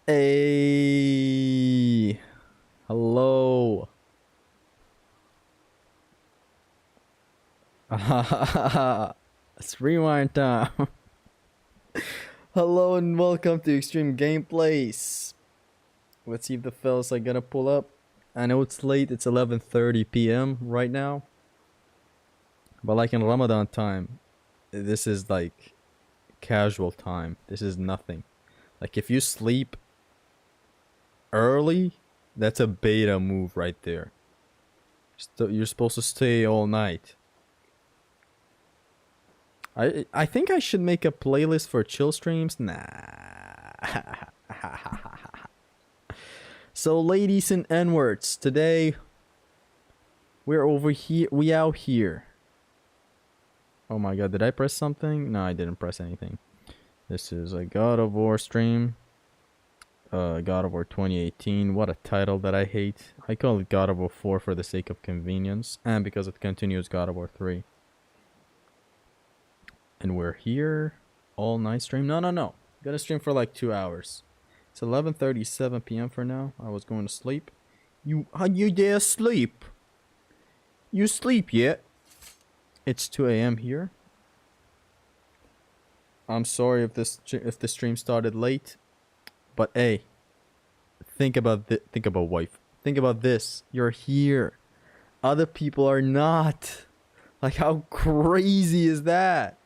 Hey, hello. It's rewind time. Hello and welcome to Extreme Gameplays. Let's see if the fellas are gonna pull up. I know it's late, it's 11:30 p.m. right now. But like in Ramadan time, this is like casual time. This is nothing. Like if you sleep early, that's a beta move right there. You're supposed to stay all night. I think I should make a playlist for chill streams. Nah. So ladies and N-words, today we're over here. We out here. Oh my god, did I press something? No, I didn't press anything. This is a God of War stream. God of War 2018. What a title that I hate. I call it God of War 4 for the sake of convenience and because it continues God of War 3. And we're here all night stream. No. Gonna stream for like 2 hours. It's 11:37 p.m. for now. I was going to sleep. You dare sleep? You sleep yet? It's 2 a.m. here. I'm sorry if the stream started late, but hey, think about wife. Think about this. You're here. Other people are not. Like how crazy is that?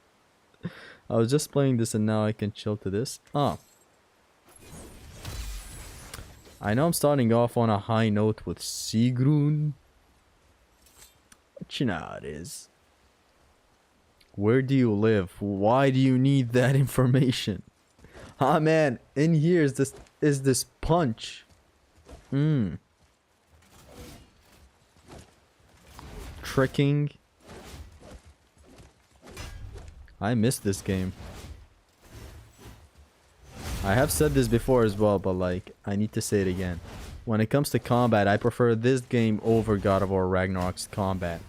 I was just playing this and now I can chill to this. Oh. I know I'm starting off on a high note with Sigrun. But you know how it is. Where do you live? Why do you need that information? Ah man, in here is this punch. Tricking. I missed this game. I have said this before as well, but like, I need to say it again. When it comes to combat, I prefer this game over God of War Ragnarok's combat.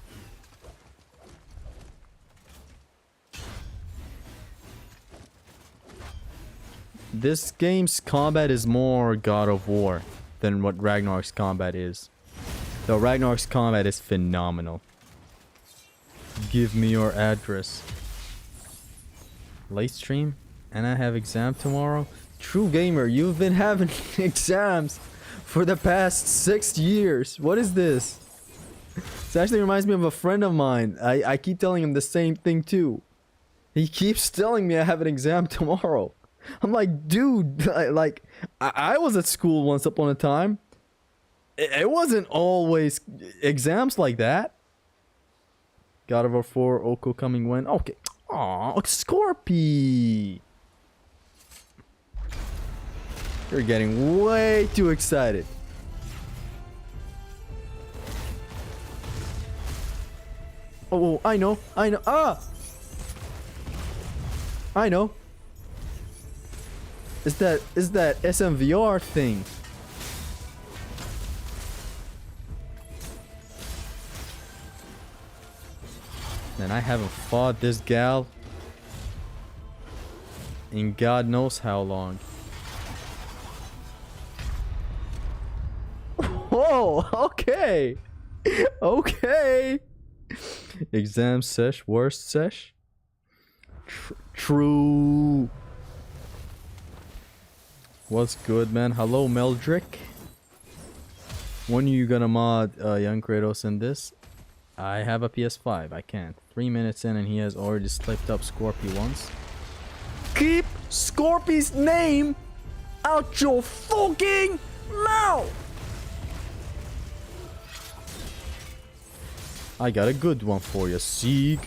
This game's combat is more God of War than what Ragnarok's combat is. Though Ragnarok's combat is phenomenal. Give me your address. Late stream and I have exam tomorrow. True gamer, you've been having exams for the past 6 years. What is this? This actually reminds me of a friend of mine. I keep telling him the same thing too. He keeps telling me I have an exam tomorrow. I'm like, dude, like I was at school once upon a time. It wasn't always exams like that. God of War 4, Oko coming when? Okay. Aw, Scorpy! You're getting way too excited. Oh, I know. Ah! I know. Is that SMVR thing? Man, I haven't fought this gal in God knows how long. Whoa, okay. Okay. Exam sesh, worst sesh. True. What's good, man? Hello, Meldrick. When are you gonna mod young Kratos in this? I have a PS5. I can't. 3 minutes in and he has already slipped up Scorpy once. Keep Scorpy's name out your fucking mouth! I got a good one for you, Sieg.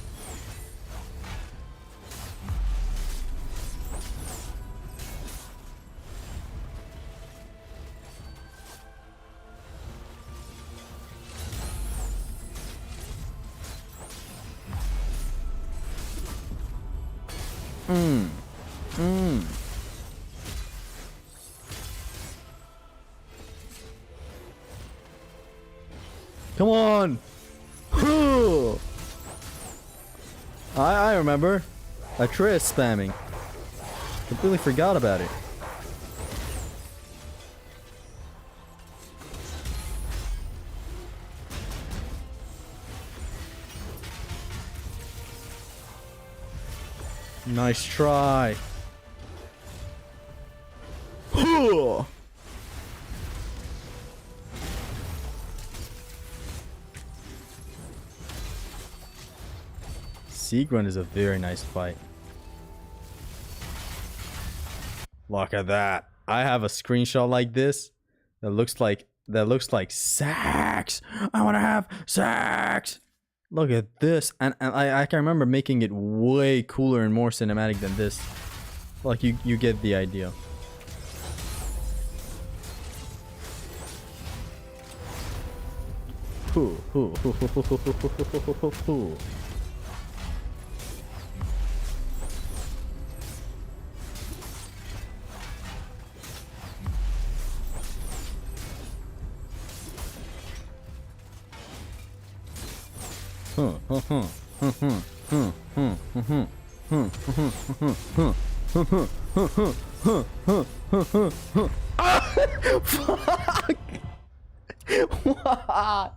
Come on! I remember. Atreus spamming. Completely forgot about it. Nice try. Seagrunt is a very nice fight. Look at that. I have a screenshot like this that looks like Sax. I want to have Sax. Look at this. And I can remember making it way cooler and more cinematic than this. Like you get the idea. Fuck! What?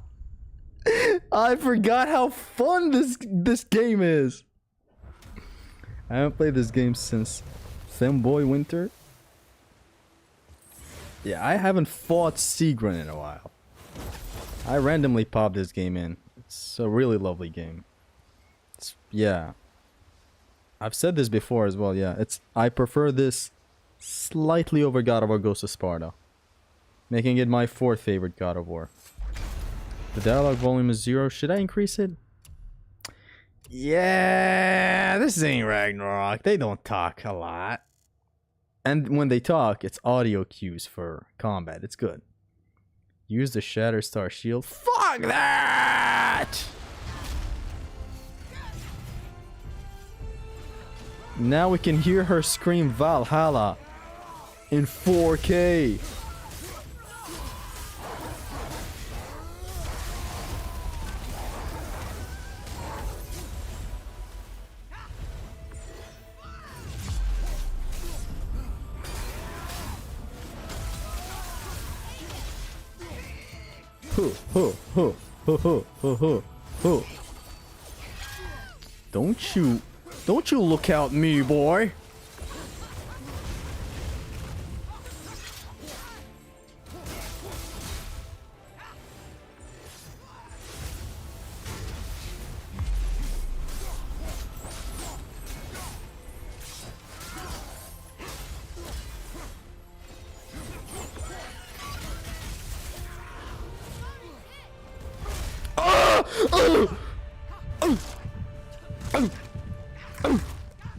I forgot how fun this game is. I haven't played this game since Femboy Winter. Yeah, I haven't fought Seagrunt in a while. I randomly popped this game in. It's a really lovely game. Yeah. I've said this before as well, yeah. I prefer this slightly over God of War Ghost of Sparta. Making it my 4th favorite God of War. The dialogue volume is 0. Should I increase it? Yeah, this ain't Ragnarok. They don't talk a lot. And when they talk, it's audio cues for combat. It's good. Use the Shatterstar shield. Fuck that! Now we can hear her scream Valhalla in 4K. Don't you look at me, boy.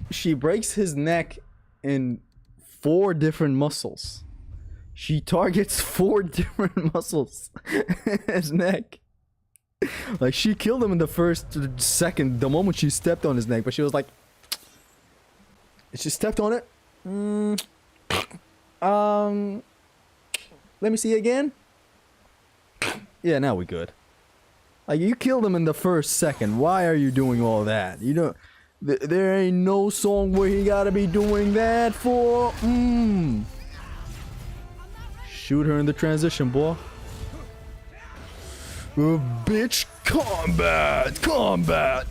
She breaks his neck in 4 different muscles. She targets 4 different muscles in his neck. Like, she killed him in the first second, the moment she stepped on his neck, but she was like... She stepped on it. Let me see again. Yeah, now we're good. Like, you killed him in the first second. Why are you doing all that? You don't... There ain't no song where he gotta be doing that for. Shoot her in the transition, boy. Bitch, combat, combat,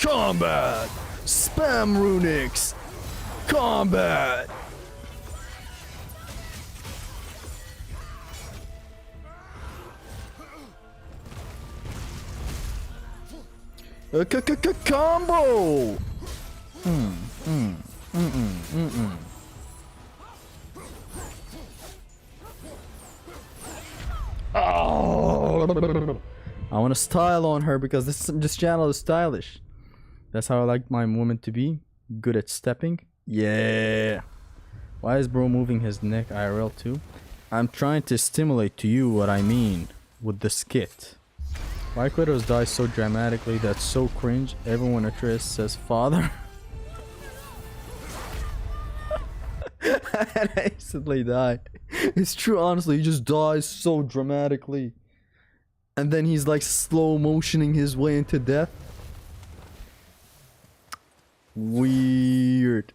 combat. Spam runics, combat. Combo. Oh. I want to style on her because this channel is stylish. That's how I like my woman to be. Good at stepping. Yeah. Why is bro moving his neck IRL too? I'm trying to stimulate to you what I mean with the skit. Why Kratos dies so dramatically? That's so cringe. Everyone Atreus says father. And I instantly die. It's true, honestly. He just dies so dramatically. And then he's like slow motioning his way into death. Weird.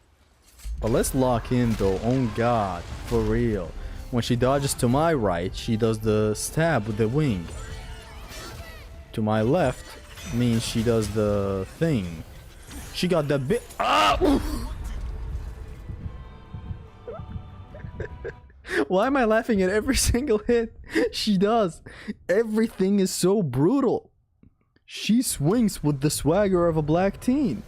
But let's lock in though. Oh god. For real. When she dodges to my right, she does the stab with the wing. To my left means she does the thing. She got that bit. Ah! Why am I laughing at every single hit she does? Everything is so brutal. She swings with the swagger of a black teen.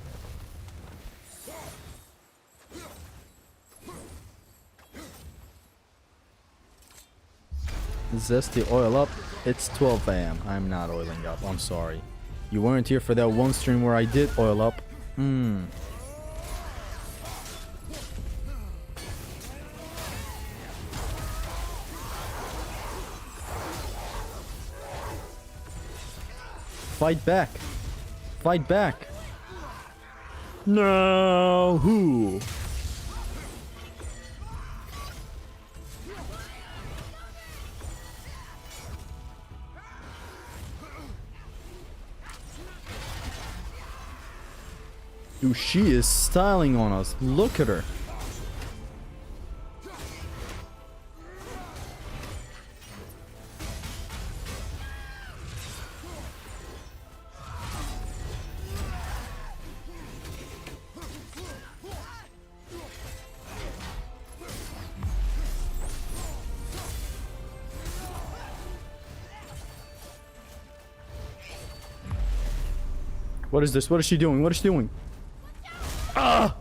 Zesty, oil up. It's 12 a.m. I'm not oiling up. I'm sorry. You weren't here for that one stream where I did oil up. Fight back. Fight back. No. Who? Dude, she is styling on us. Look at her. What is this? What is she doing? What is she doing? Ah!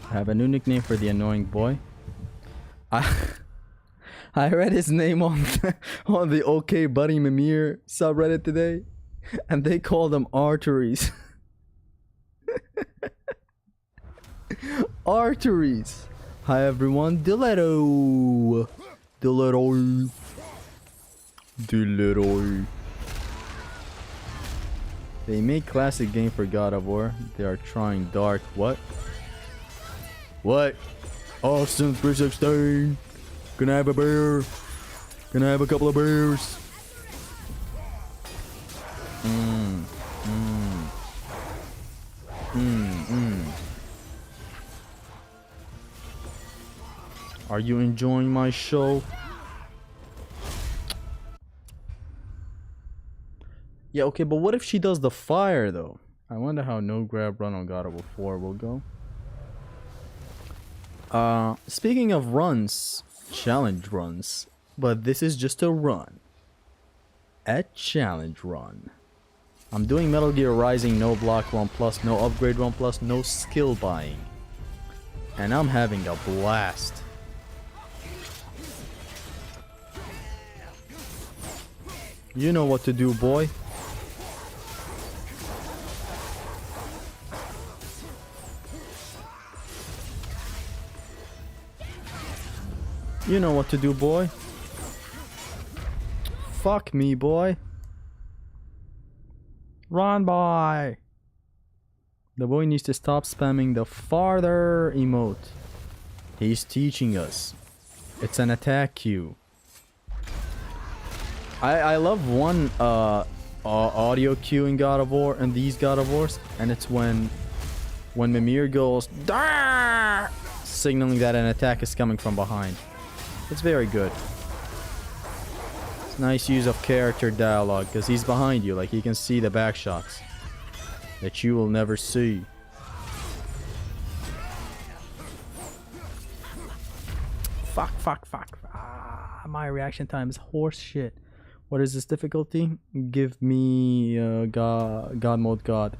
I have a new nickname for the annoying boy. I read his name on the OK Buddy Mimir subreddit today, and they called him Arteries. Arteries. Hi everyone, Diletto. Diletto. Diletto. They make classic game for God of War. They are trying dark. What? What? Austin 316. Gonna have a bear. Gonna have a couple of bears. Are you enjoying my show? Yeah, okay, but what if she does the fire, though? I wonder how no grab run on God of War 4 will go. Speaking of runs, challenge runs, but this is just a run. A challenge run. I'm doing Metal Gear Rising, no block 1 plus, no upgrade 1 plus, no skill buying. And I'm having a blast. You know what to do, boy. You know what to do, boy. Fuck me, boy. Run, boy. The boy needs to stop spamming the farther emote. He's teaching us. It's an attack cue. I love one audio cue in God of War and these God of Wars, and it's when Mimir goes Dah! Signaling that an attack is coming from behind. It's very good. It's nice use of character dialogue because he's behind you, like he can see the back shots that you will never see. Fuck. My reaction time is horse shit. What is this difficulty? Give me God mode God.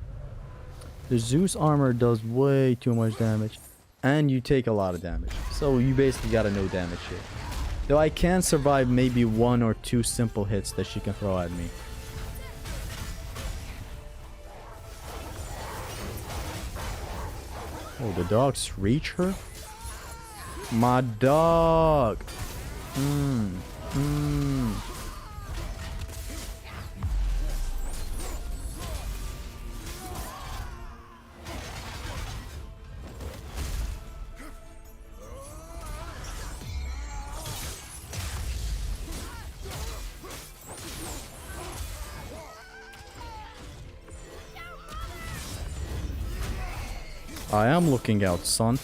The Zeus armor does way too much damage. And you take a lot of damage. So you basically got a no damage hit. Though I can survive maybe 1 or 2 simple hits that she can throw at me. Oh, the dogs reach her? My dog! I am looking out, son.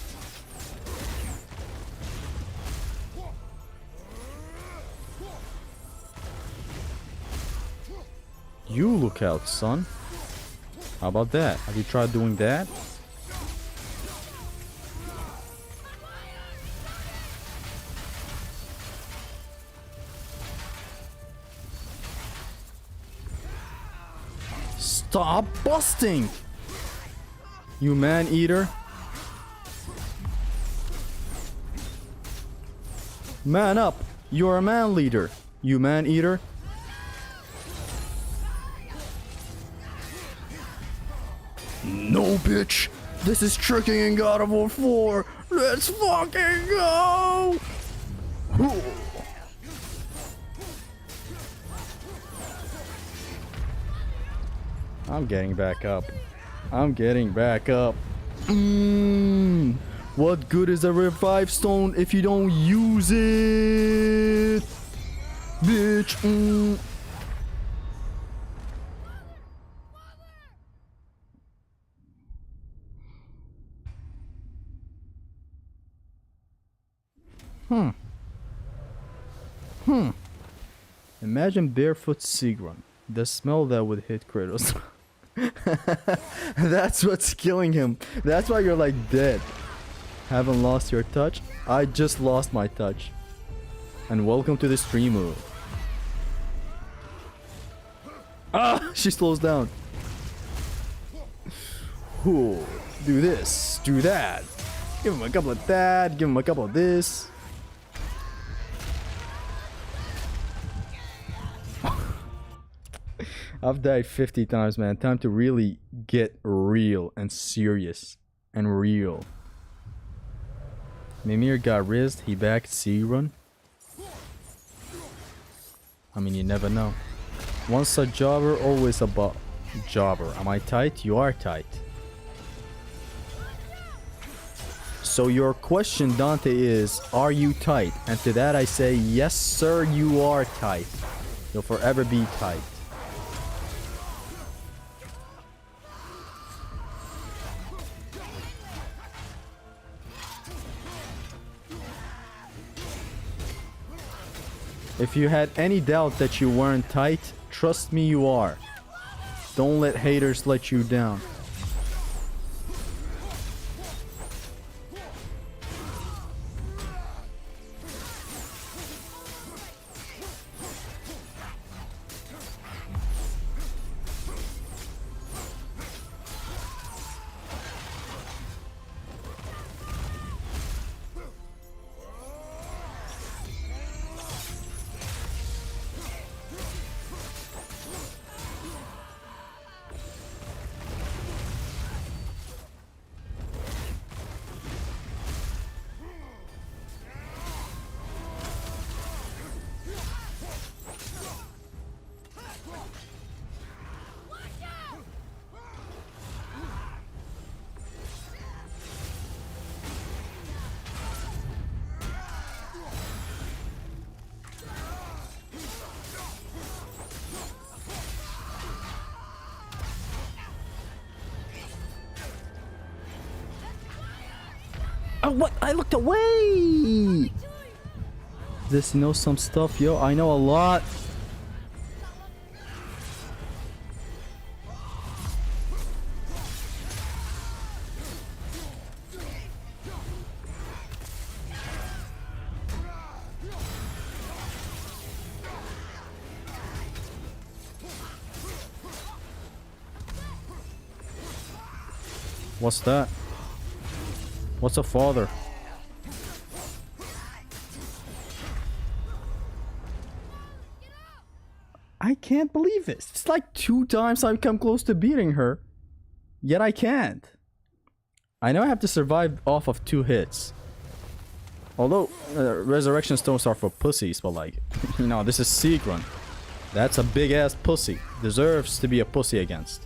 You look out, son. How about that? Have you tried doing that? Stop busting! You man-eater. Man up! You're a man leader. You man-eater. No, bitch! This is tricking in God of War 4! Let's fucking go! I'm getting back up. I'm getting back up. What good is a revive stone if you don't use it? Bitch. Imagine barefoot Sigrun. The smell that would hit Kratos. That's what's killing him. That's why you're like dead. Haven't lost your touch? I just lost my touch. And welcome to the stream move. Ah! She slows down. Ooh, do this, do that. Give him a couple of that, give him a couple of this. I've died 50 times, man. Time to really get real and serious and real. Mimir got rizzed. He backed Sigrun. I mean, you never know. Once a jobber, always a jobber. Am I tight? You are tight. So your question, Dante, is, are you tight? And to that I say, yes sir, you are tight. You'll forever be tight. If you had any doubt that you weren't tight, trust me, you are. Don't let haters let you down. Oh, what? I looked away! This knows some stuff, yo. I know a lot. What's that? What's a father? I can't believe this. It's like 2 times I've come close to beating her. Yet I can't. I know I have to survive off of 2 hits. Although, resurrection stones are for pussies, but like, you know, this is Sigrun. That's a big ass pussy. Deserves to be a pussy against.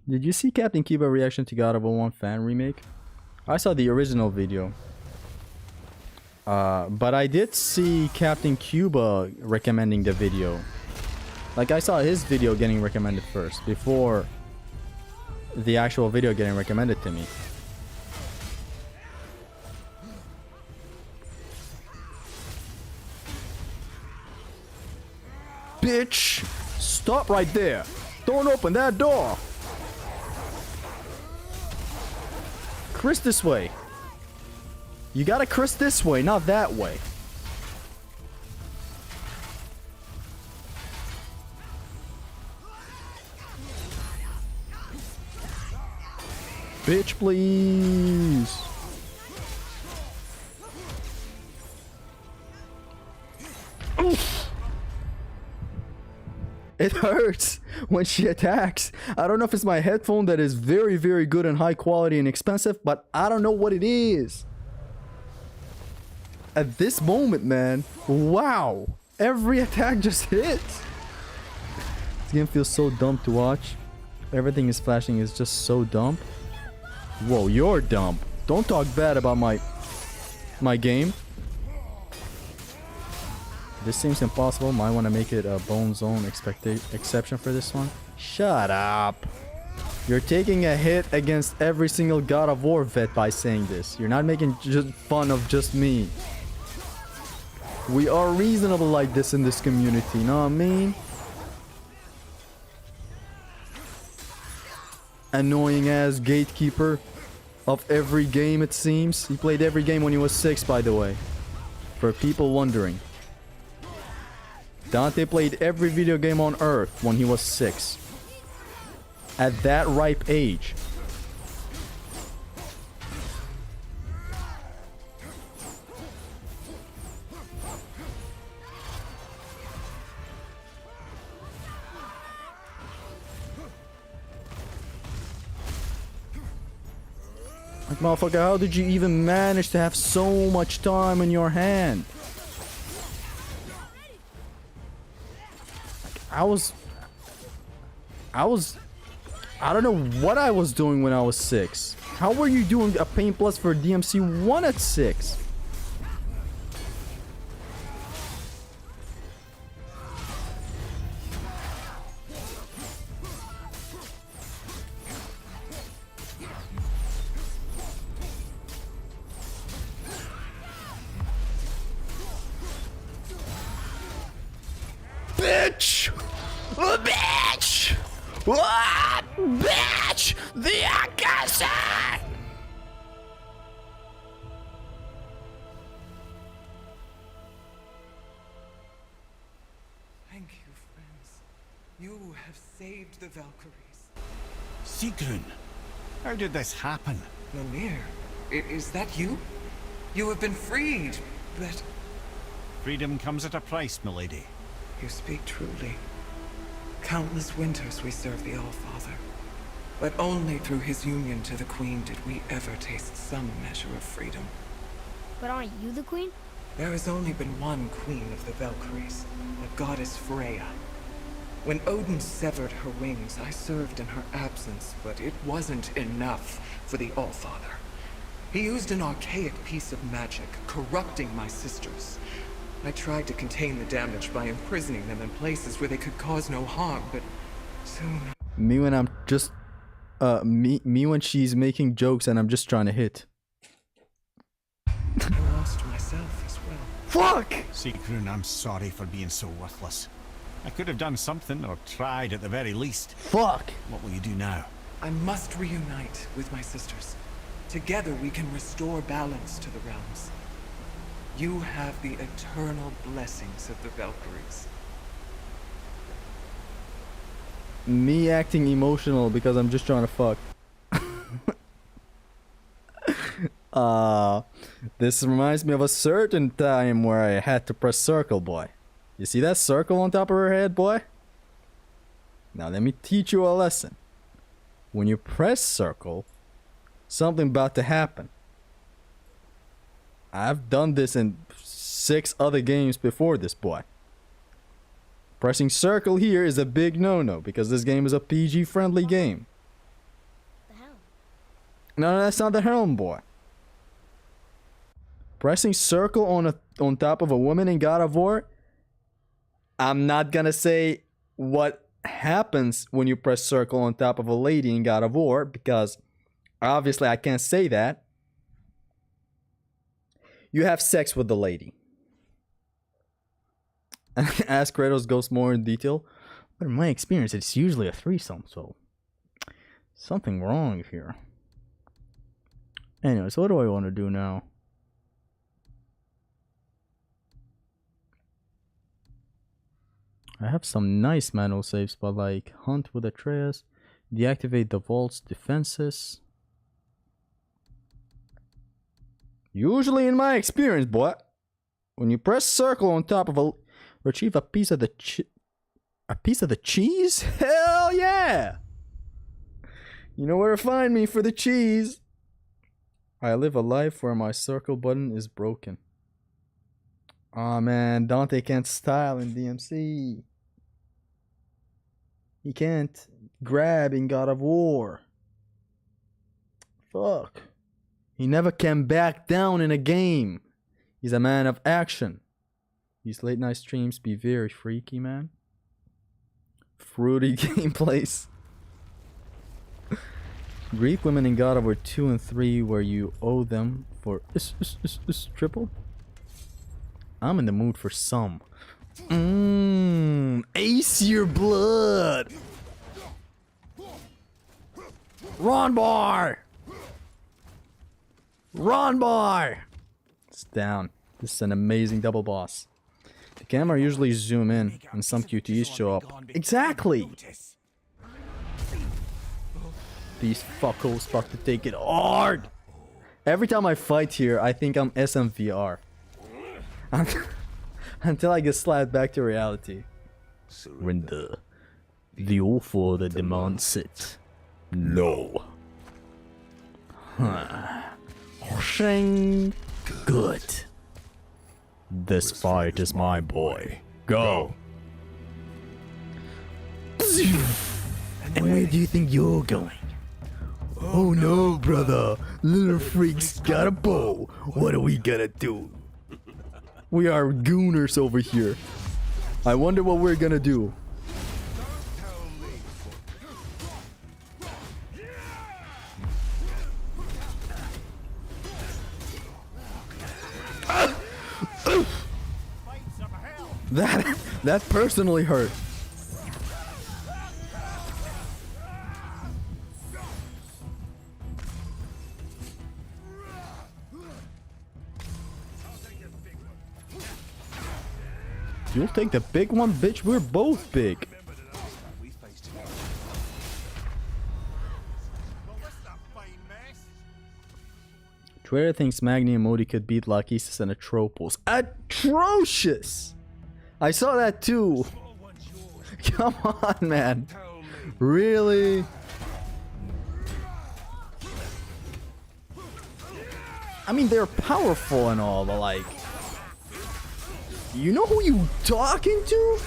Did you see Captain Cuba reaction to God of War 1 fan remake? I saw the original video. But I did see Captain Cuba recommending the video. Like, I saw his video getting recommended first, before the actual video getting recommended to me. Bitch! Stop right there! Don't open that door! Chris this way. You gotta Chris this way, not that way. Bitch, please. Oof. It hurts when she attacks. I don't know if it's my headphone that is very, very good and high quality and expensive, but I don't know what it is. At this moment, man, wow. Every attack just hits. This game feels so dumb to watch. Everything is flashing is just so dumb. Whoa, you're dumb. Don't talk bad about my game. This seems impossible. Might want to make it a bone zone exception for this one. Shut up. You're taking a hit against every single God of War vet by saying this. You're not making just fun of just me. We are reasonable like this in this community, know what I mean? Annoying ass gatekeeper of every game, it seems. He played every game when he was 6, by the way. For people wondering. Dante played every video game on Earth when he was 6. At that ripe age. Like, motherfucker, how did you even manage to have so much time in your hand? I don't know what I was doing when I was 6. How were you doing a pain plus for DMC 1 at 6? Bitch! Bitch! What? Bitch! The Akasa! Thank you, friends. You have saved the Valkyries. Sigrun, how did this happen? Mimir, is that you? You have been freed, but... Freedom comes at a price, milady. You speak truly. Countless winters we serve the All-Father. But only through his union to the Queen did we ever taste some measure of freedom. But aren't you the queen? There has only been one queen of the Valkyries, the goddess Freya. When Odin severed her wings, I served in her absence, but it wasn't enough for the All-Father. He used an archaic piece of magic, corrupting my sisters. I tried to contain the damage by imprisoning them in places where they could cause no harm, but soon... Me when I'm just... me when she's making jokes and I'm just trying to hit. I lost myself as well. Fuck! Sigrun, I'm sorry for being so worthless. I could have done something, or tried at the very least. Fuck! What will you do now? I must reunite with my sisters. Together we can restore balance to the realms. You have the eternal blessings of the Valkyries. Me acting emotional because I'm just trying to fuck. This reminds me of a certain time where I had to press circle, boy. You see that circle on top of her head, boy? Now let me teach you a lesson. When you press circle, something about to happen. I've done this in 6 other games before this, boy. Pressing circle here is a big no-no because this game is a PG-friendly game. The hell? No, that's not the helm, boy. Pressing circle on top of a woman in God of War. I'm not gonna say what happens when you press circle on top of a lady in God of War because obviously I can't say that. You have sex with the lady. As Kratos goes more in detail, but in my experience, it's usually a threesome, so something wrong here. Anyways, what do I want to do now? I have some nice manual saves, but like hunt with Atreus, deactivate the vault's defenses. Usually, in my experience, boy, when you press circle on top of a, retrieve a piece of the cheese. Hell yeah! You know where to find me for the cheese. I live a life where my circle button is broken. Aw, man, Dante can't style in DMC. He can't grab in God of War. Fuck. He never can back down in a game. He's a man of action. These late night streams be very freaky, man. Fruity gameplays. Greek women in God of War 2 and 3 where you owe them for triple. I'm in the mood for some. Ace your blood. Run, boy. Run, boy. It's down. This is an amazing double boss. The camera usually zoom in and some QTEs show up. Exactly. These fuckos about to take it hard. Every time I fight here, I think I'm SMVR. Until I get slapped back to reality. Surrender. The offer that demands it. No. Shing. Good. This fight is my boy. Go. And where do you think you're going? Oh no, brother. Little freak's got a bow. What are we gonna do? We are gooners over here. I wonder what we're gonna do. That personally hurt. You'll take the big one, bitch. We're both big. Twitter thinks Magni and Modi could beat Lachesis and Atropos. Atrocious! I saw that too. Come on, man. Really? I mean, they're powerful and all, but like... You know who you talking to?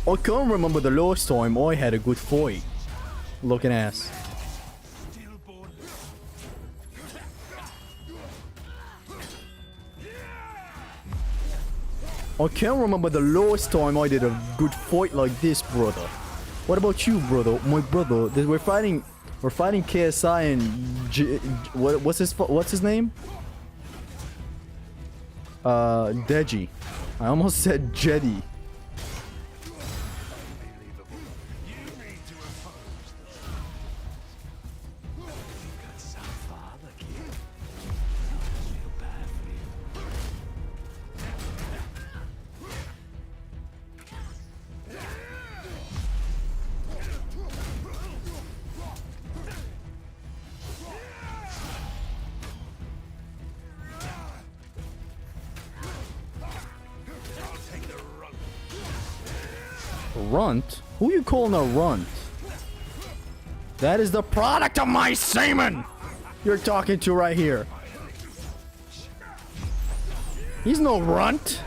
I can't remember the last time I had a good fight. Looking ass. I can't remember the last time I did a good fight like this, brother. What about you, brother? My brother, we're fighting KSI and what's his name? Deji. I almost said Jedi. Runt? Who you calling a runt? That is the product of my semen! You're talking to right here. He's no runt.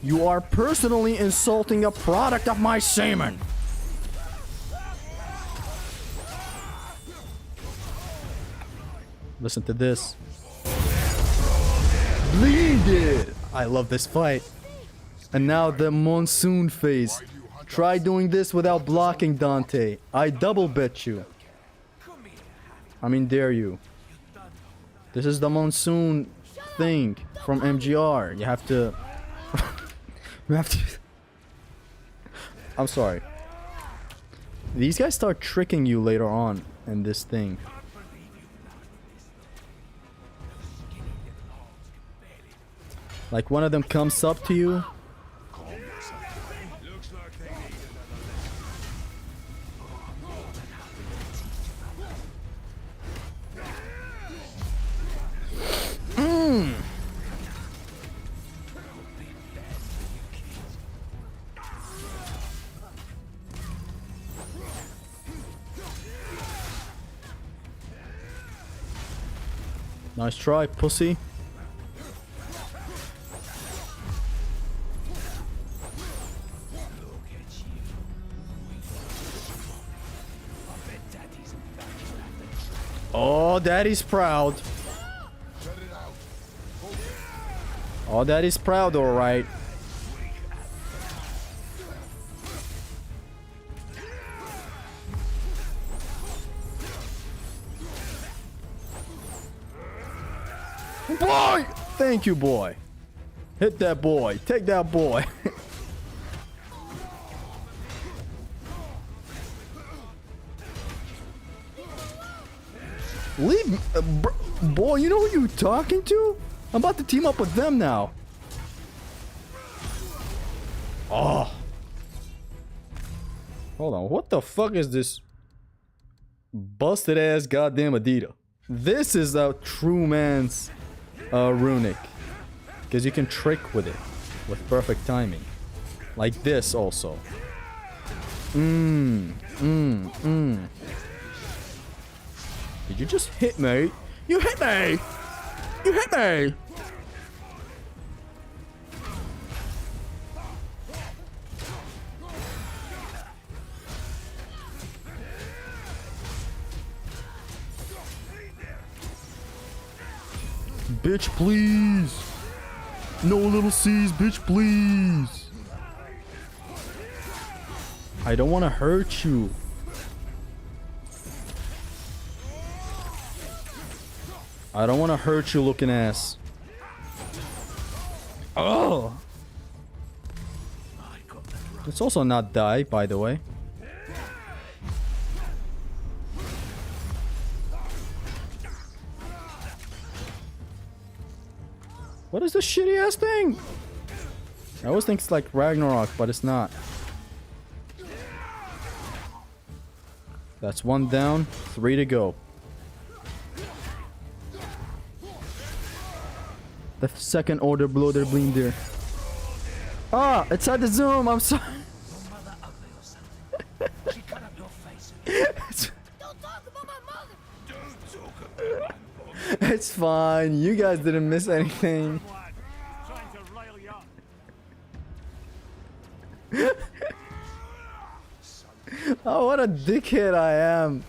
You are personally insulting a product of my semen. Listen to this. Bleed it! I love this fight. And now the monsoon phase. Try doing this without blocking, Dante. I double bet you. I mean, dare you. This is the monsoon thing from MGR. You have to... you have to... I'm sorry. These guys start tricking you later on in this thing. Like one of them comes up to you. Nice try, pussy. Oh, daddy's proud. Oh, daddy's proud, alright. Boy! Thank you, boy. Hit that boy. Take that boy. Leave me, boy, you know who you talking to? I'm about to team up with them now. Oh. Hold on, what the fuck is this busted ass goddamn Adidas? This is a true man's runic. Because you can trick with it with perfect timing. Like this also. Did you just hit me? You hit me! You hit me! Bitch, please! No little C's, bitch, please! I don't want to hurt you. I don't want to hurt you, looking ass. Oh! Let's also not die, by the way. What is this shitty ass thing? I always think it's like Ragnarok, but it's not. That's one down, 3 to go. The second order bloater blinder. Ah, it's at the zoom. I'm sorry. It's fine. You guys didn't miss anything. Oh, what a dickhead I am.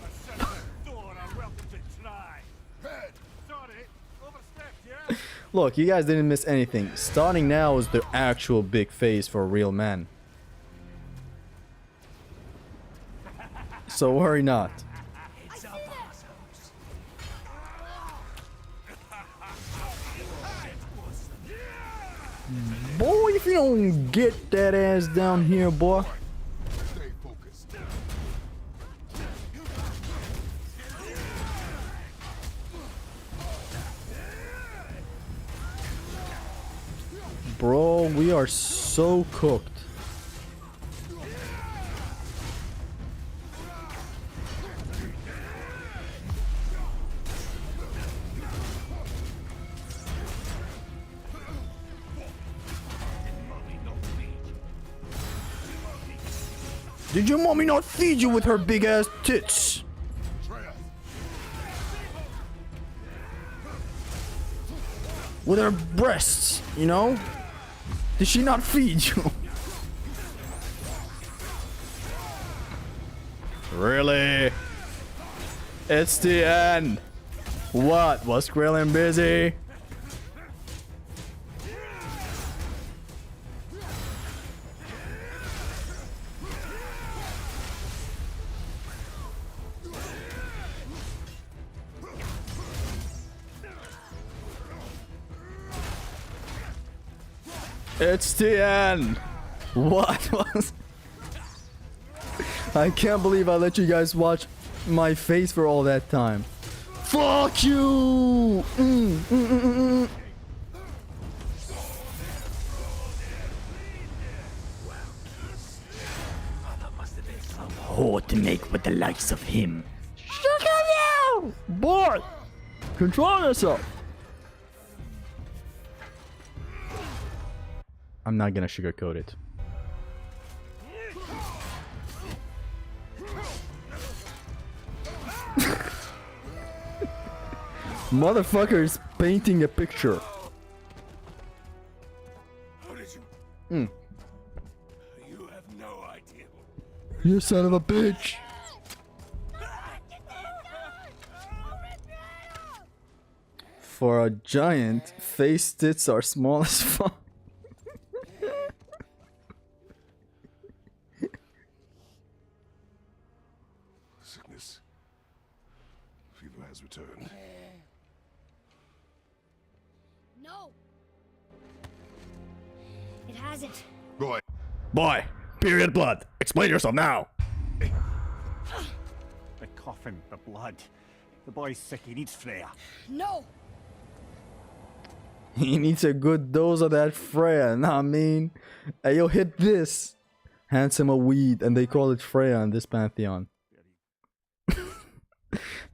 Look, you guys didn't miss anything. Starting now is the actual big phase for a real man. So worry not. Boy, if you don't get that ass down here, boy. Bro, we are so cooked. Did your mommy not feed you with her big ass tits? With her breasts, you know? Did she not feed you? Really? It's the end. What? Was Krillin busy? It's the end. What was? I can't believe I let you guys watch my face for all that time. Fuck you! Hard to make with the likes of him. Shut up now! Boy! Control yourself! I'm not gonna sugarcoat it. Motherfucker is painting a picture. How did you? You have no idea. You son of a bitch! For a giant, face tits are small as fuck. Sickness. Fever has returned. No. It hasn't. Boy, Boy, period blood. Explain yourself now. The coughing, the blood. The boy's sick, he needs Freya. No. He needs a good dose of that Freya, nah I mean. Hey yo, hit this. Hands him a weed, and they call it Freya in this pantheon.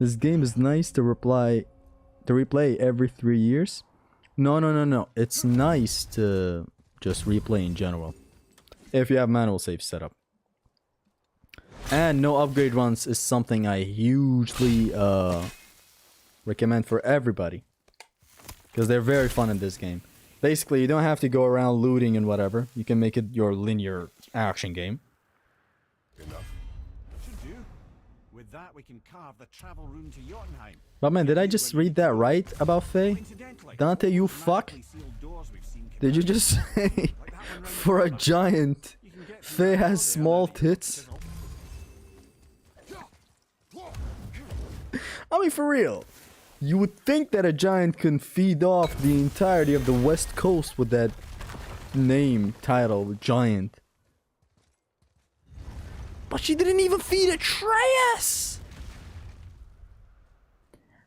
This game is nice to replay every 3 years. No. It's nice to just replay in general. If you have manual save set up. And no upgrade runs is something I hugely recommend for everybody. Because they're very fun in this game. Basically, you don't have to go around looting and whatever. You can make it your linear action game. enough. Should do. With that, we can carve the travel rune to Jotunheim. But man, did I just read that right about Faye? Incidentally, Dante, you fuck? sealed doors we've seen Did you just say, for a giant, Faye has small tits? I mean, for real. You would think that a giant can feed off the entirety of the West Coast with that name, title, giant. But she didn't even feed Atreus!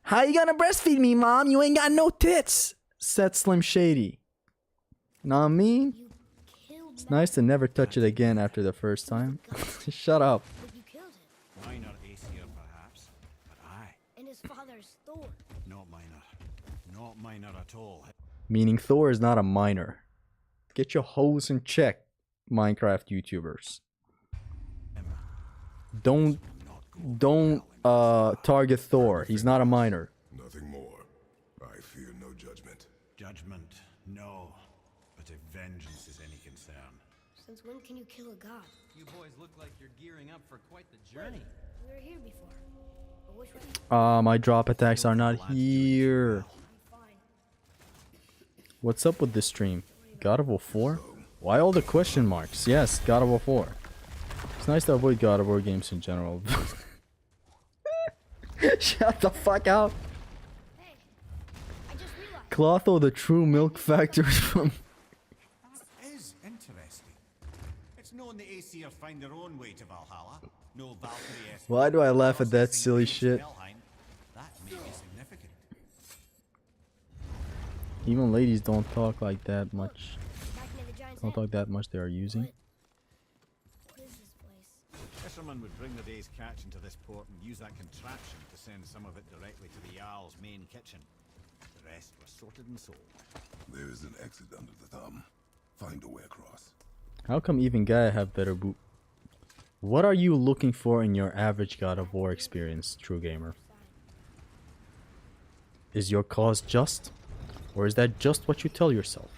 How you gonna breastfeed me, Mom? You ain't got no tits! Said Slim Shady. Know what I mean? You killed It's nice to never touch it again after the first time. Shut up. but you killed him. Minor Aesir, perhaps, but I, And his father's Thor. not minor. Not minor at all. Meaning Thor is not a minor. Get your hoes in check, Minecraft YouTubers. Don't target Thor. He's not a minor. Nothing more. I fear no judgment. Judgment, no. But if vengeance is any concern. Since when can you kill a god? You boys look like you're gearing up for quite the journey. We were here before. But which way? My drop attacks are not here. I'm fine. What's up with this stream? God of War 4? Why all the question marks? Yes, God of War 4. It's nice to avoid God of War games in general. Shut the fuck up. Hey, I just realized. Clotho, the true milk factory from... That is interesting. It's known the Aesir find their own way to Valhalla. No Valkyrie. Why do I laugh at that silly shit? That may be significant. Even ladies don't talk like that much. Back near the giant's Don't head. talk that much they are using. What is this place? Fishermen would bring the day's catch into this port and use that contraption to send some of it directly to the Jarl's main kitchen. The rest was sorted and sold. There is an exit under the thumb. Find a way across. How come even Gaia have better boot? What are you looking for in your average God of War experience, true gamer? Is your cause just? Or is that just what you tell yourself?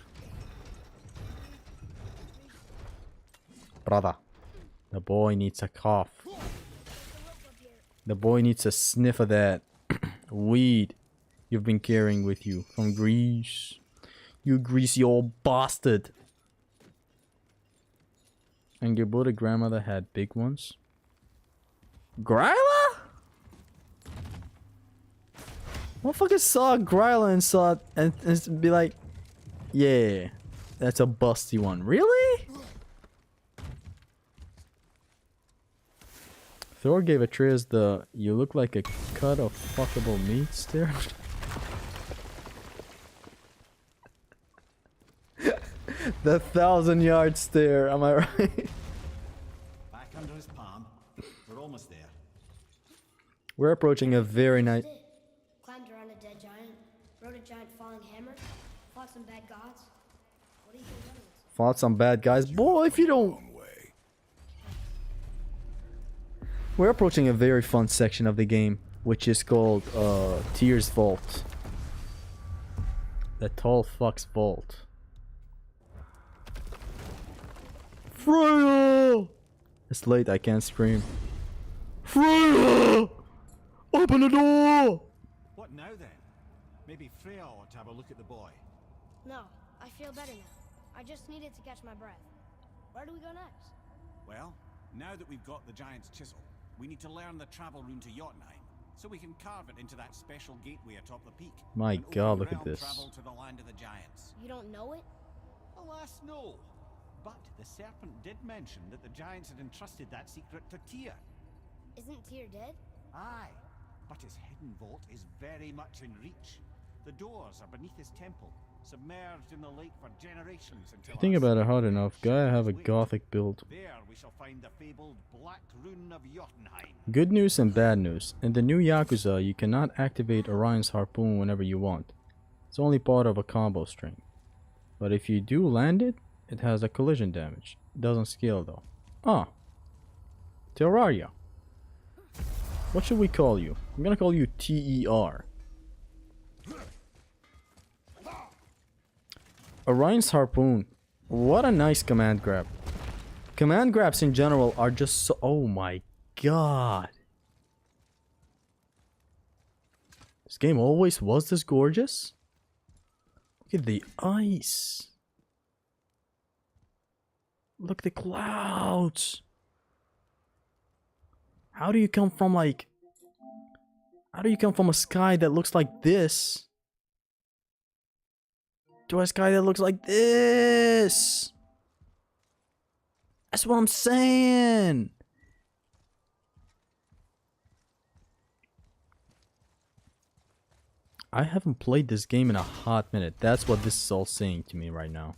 Brother, the boy needs a cough. The boy needs a sniff of that weed you've been carrying with you from Greece. You greasy old bastard. And your Buddha grandmother had big ones? Gryla? Motherfucker saw Gryla and saw it and be like, yeah, That's a busty one. Really? Thor gave Atreus the "you look like a cut of fuckable meat" stare. The 1,000-yard stare. Am I right? Back under his palm. We're almost there. We're approaching a very nice. Did. Climbed around a dead giant, rode a giant falling hammer, fought some bad gods. What do you think that is? Fought some bad guys. Boy, if you don't. Long way. We're approaching a very fun section of the game, which is called Tyr's Vault. The Tall Fuck's Vault. Freya! It's late, I can't scream. Freya! Open the door! What now then? Maybe Freya ought to have a look at the boy. No, I feel better now. I just needed to catch my breath. Where do we go next? Well, now that we've got the giant's chisel, we need to learn the travel rune to Jotunheim, so we can carve it into that special gateway atop the peak. My An God, open look at realm this. Travel to the land of the giants. You don't know it? Alas, no. But the serpent did mention that the giants had entrusted that secret to Tyr. Isn't Tyr dead? Aye, but his hidden vault is very much in reach. The doors are beneath his temple, submerged in the lake for generations until. Think about it hard enough. Gotta have a gothic build. There we shall find the fabled Black Rune of Jotunheim. Good news and bad news. In the new Yakuza, you cannot activate Orion's Harpoon whenever you want. It's only part of a combo string. But if you do land it, it has a collision damage. Doesn't scale though. Ah. Terraria. What should we call you? I'm gonna call you TER. Orion's Harpoon. What a nice command grab. Command grabs in general are just so... Oh my god. This game always was this gorgeous? Look at the ice. Look at the clouds. How do you come from like... How do you come from a sky that looks like this to a sky that looks like this? That's what I'm saying. I haven't played this game in a hot minute. That's what this is all saying to me right now.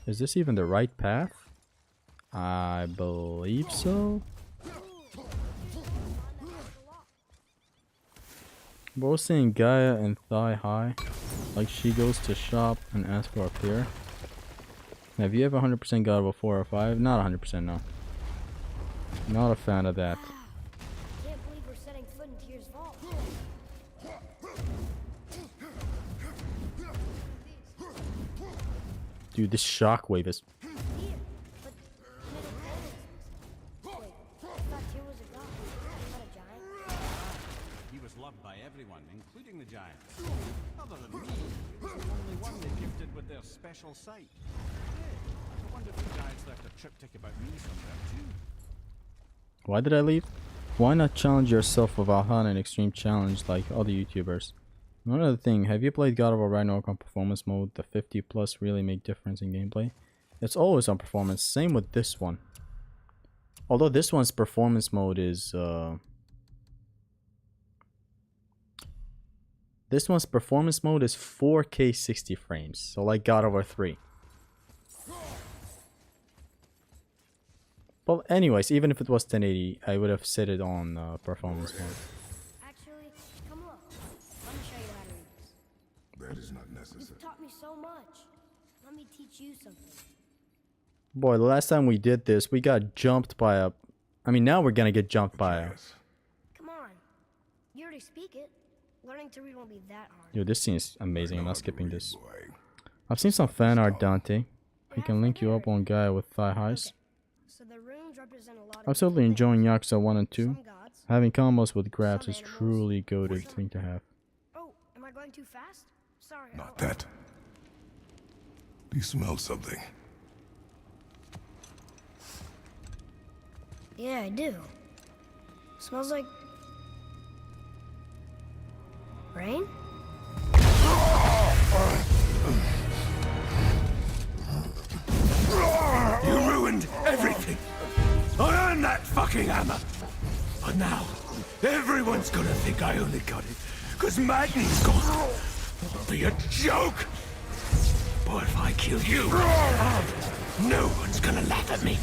Is this even the right path? I believe so. Both saying Gaia and thigh high. Like she goes to shop and asks for a pair. Have you ever 100% got over 4 or 5? Not 100%, no. Not a fan of that. Can't believe we're setting foot in Tyr's vault. Dude, this shockwave is... Tyr, but wait, I thought Tyr was a god, not a giant. He was loved by everyone, including the giants. Other than me, he was the only one they gifted with their special sight. Hey, I wonder if the giants left a triptych about me somewhere too. Why did I leave? Why not challenge yourself with Valhalla and Extreme Challenge like other YouTubers? One other thing, have you played God of War Ragnarok on performance mode? The 50 plus really make difference in gameplay? It's always on performance, same with this one. Although this one's performance mode is this one's performance mode is 4K 60 frames, so like God of War 3. But anyways, even if it was 1080, I would have set it on performance mode. Actually, come look. Let me show you how to read this. That is not necessary. You've taught me so much. Let me teach you something. Boy, the last time we did this, we got jumped by a... I mean, now we're gonna get jumped by a... Yes. Come on. You already speak it. Learning to read won't be that hard. Dude, this scene is amazing. I'm not skipping this. Boy. I've seen some fan art, Dante. We can link you up on Gaia with thigh highs. So the runes represent a lot of Absolutely different enjoying things. Yakuza 1 and 2. Some gods. Having combos with grabs is Some animals. truly goated thing to have. Oh, am I going too fast? Sorry. Not that. Do you smell something? Yeah, I do. Smells like Rain? You ruined everything. I earned that fucking hammer. But now, everyone's gonna think I only got it because Magni's gone. It'll be a joke. But if I kill you, no one's gonna laugh at me.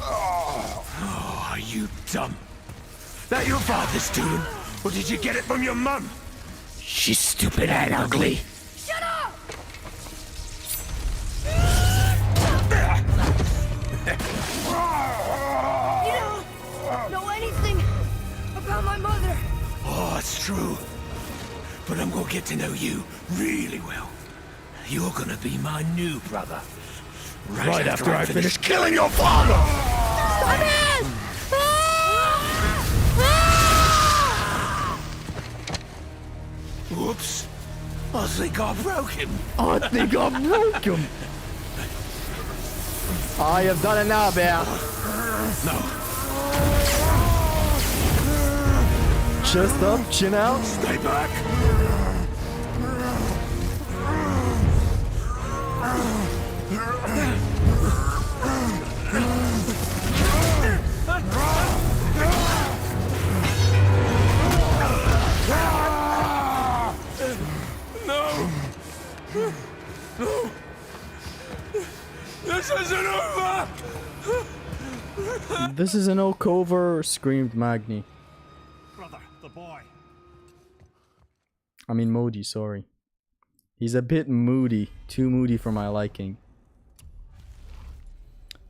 Oh, are you dumb? That your father's doing? Or did you get it from your mum? She's stupid and ugly. Shut up! You don't know anything about my mother. Oh, it's true. But I'm gonna get to know you really well. You're gonna be my new brother. Right after I finish killing your father! Stop it! Whoops. I think I broke him. I think I broke him. Oh, you've done it now, bear. No. Chest up, chin out. Stay back. No. No. This isn't over. This is an oak over, screamed Magni. Brother, the boy. I mean Modi, sorry. He's a bit moody, too moody for my liking.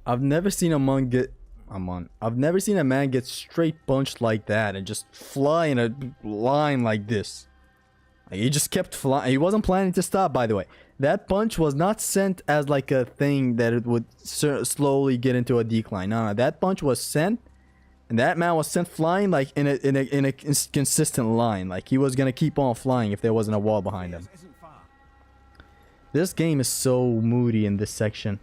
I've never seen a man get I've never seen a man get straight punched like that and just fly in a line like this. Like, he just kept flying. He wasn't planning to stop, by the way. That punch was not sent as like a thing that it would slowly get into a decline. No, that punch was sent, and that man was sent flying like in a consistent line. Like he was gonna keep on flying if there wasn't a wall behind him. This game is so moody in this section.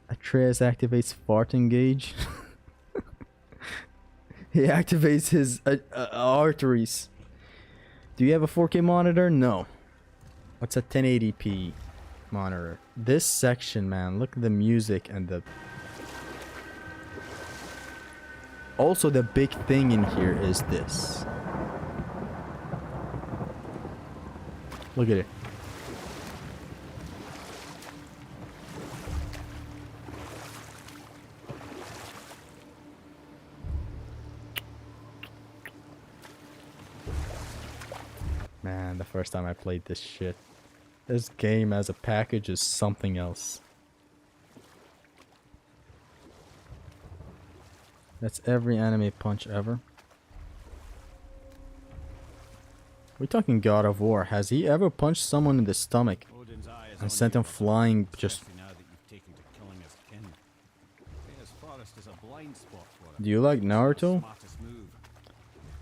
Atreus activates fart engage. He activates his arteries. Do you have a 4K monitor? No. What's a 1080p monitor? This section, man, look at the music and the... Also, the big thing in here is this. Look at it. Man, the first time I played this shit. This game as a package is something else. That's every anime punch ever. We're talking God of War. Has he ever punched someone in the stomach and sent him flying just... Do you like Naruto?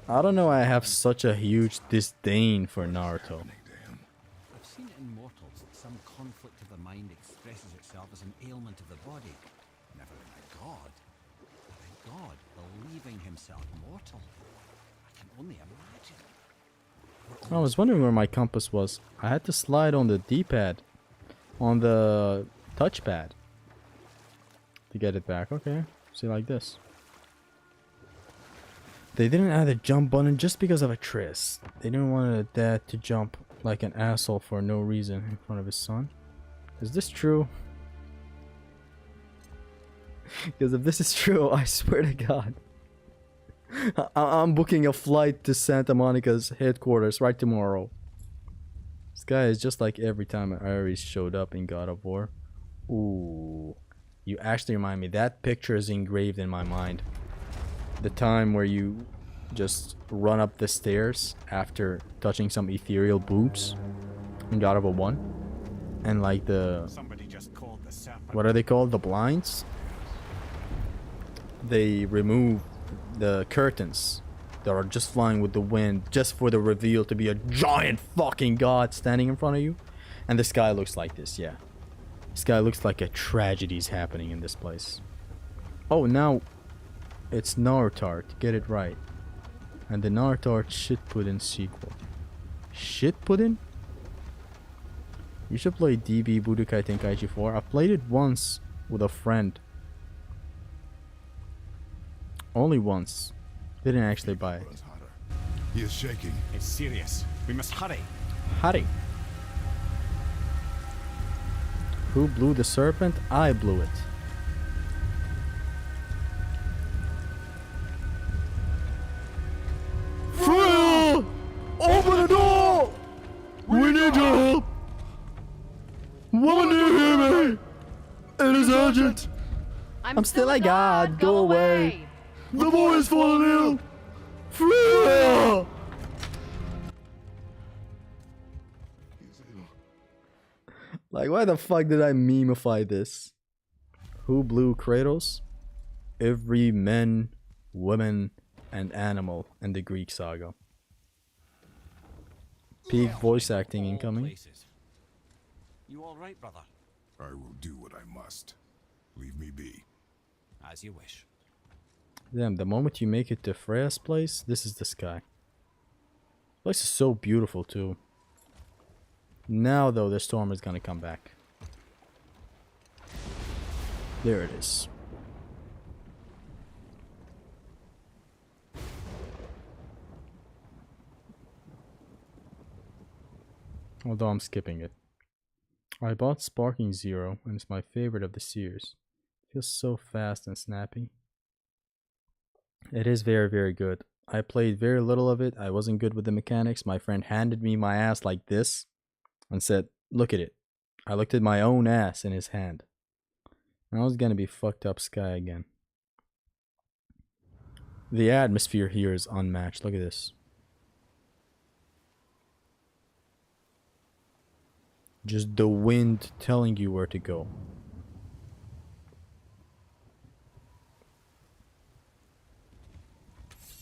I don't know, I have such a huge disdain for Naruto. I've seen it in mortals that some conflict of the mind expresses itself as an ailment of the body. Never in a god. But a god believing himself mortal. I can only imagine. I was wondering where my compass was. I had to slide on the D-pad. On the touchpad. To get it back. Okay. See, like this. They didn't add a jump button just because of a tryst. They didn't want a dad to jump like an asshole for no reason in front of his son. Is this true? Because if this is true, I swear to God. I'm booking a flight to Santa Monica's headquarters right tomorrow. This guy is just like every time Ares showed up in God of War. Ooh. You actually remind me. That picture is engraved in my mind. The time where you just run up the stairs after touching some ethereal boobs in God of War 1. And like the... What are they called? The blinds? They remove the curtains that are just flying with the wind just for the reveal to be a giant fucking god standing in front of you. And this guy looks like this, yeah. This guy looks like a tragedy's happening in this place. Oh, now it's Naruto. Get it right. And the Naruto shit pudding sequel. Shit pudding? You should play DB Budokai Tenkaichi 4. I played it once with a friend. Only once. Didn't actually buy it. He is shaking. It's serious. We must hurry. Hurry. Who blew the serpent? I blew it. Freya! Open the door! We need your help! Woman, do you hear me? It is urgent! I'm still a god, go away! The boy is falling ill! Freya! Like, why the fuck did I memeify this? Who blew Kratos? Every man, woman, and animal in the Greek saga. Peak voice acting incoming. Places. You all right, brother? I will do what I must. Leave me be. As you wish. Damn, the moment you make it to Freya's place, this is the sky. The place is so beautiful too. Now though, the storm is gonna come back. There it is. Although I'm skipping it. I bought Sparking Zero and it's my favorite of the series. Feels so fast and snappy. It is very, very good. I played very little of it. I wasn't good with the mechanics. My friend handed me my ass like this and said, look at it. I looked at my own ass in his hand. And I was gonna be fucked up sky again. The atmosphere here is unmatched. Look at this. Just the wind telling you where to go.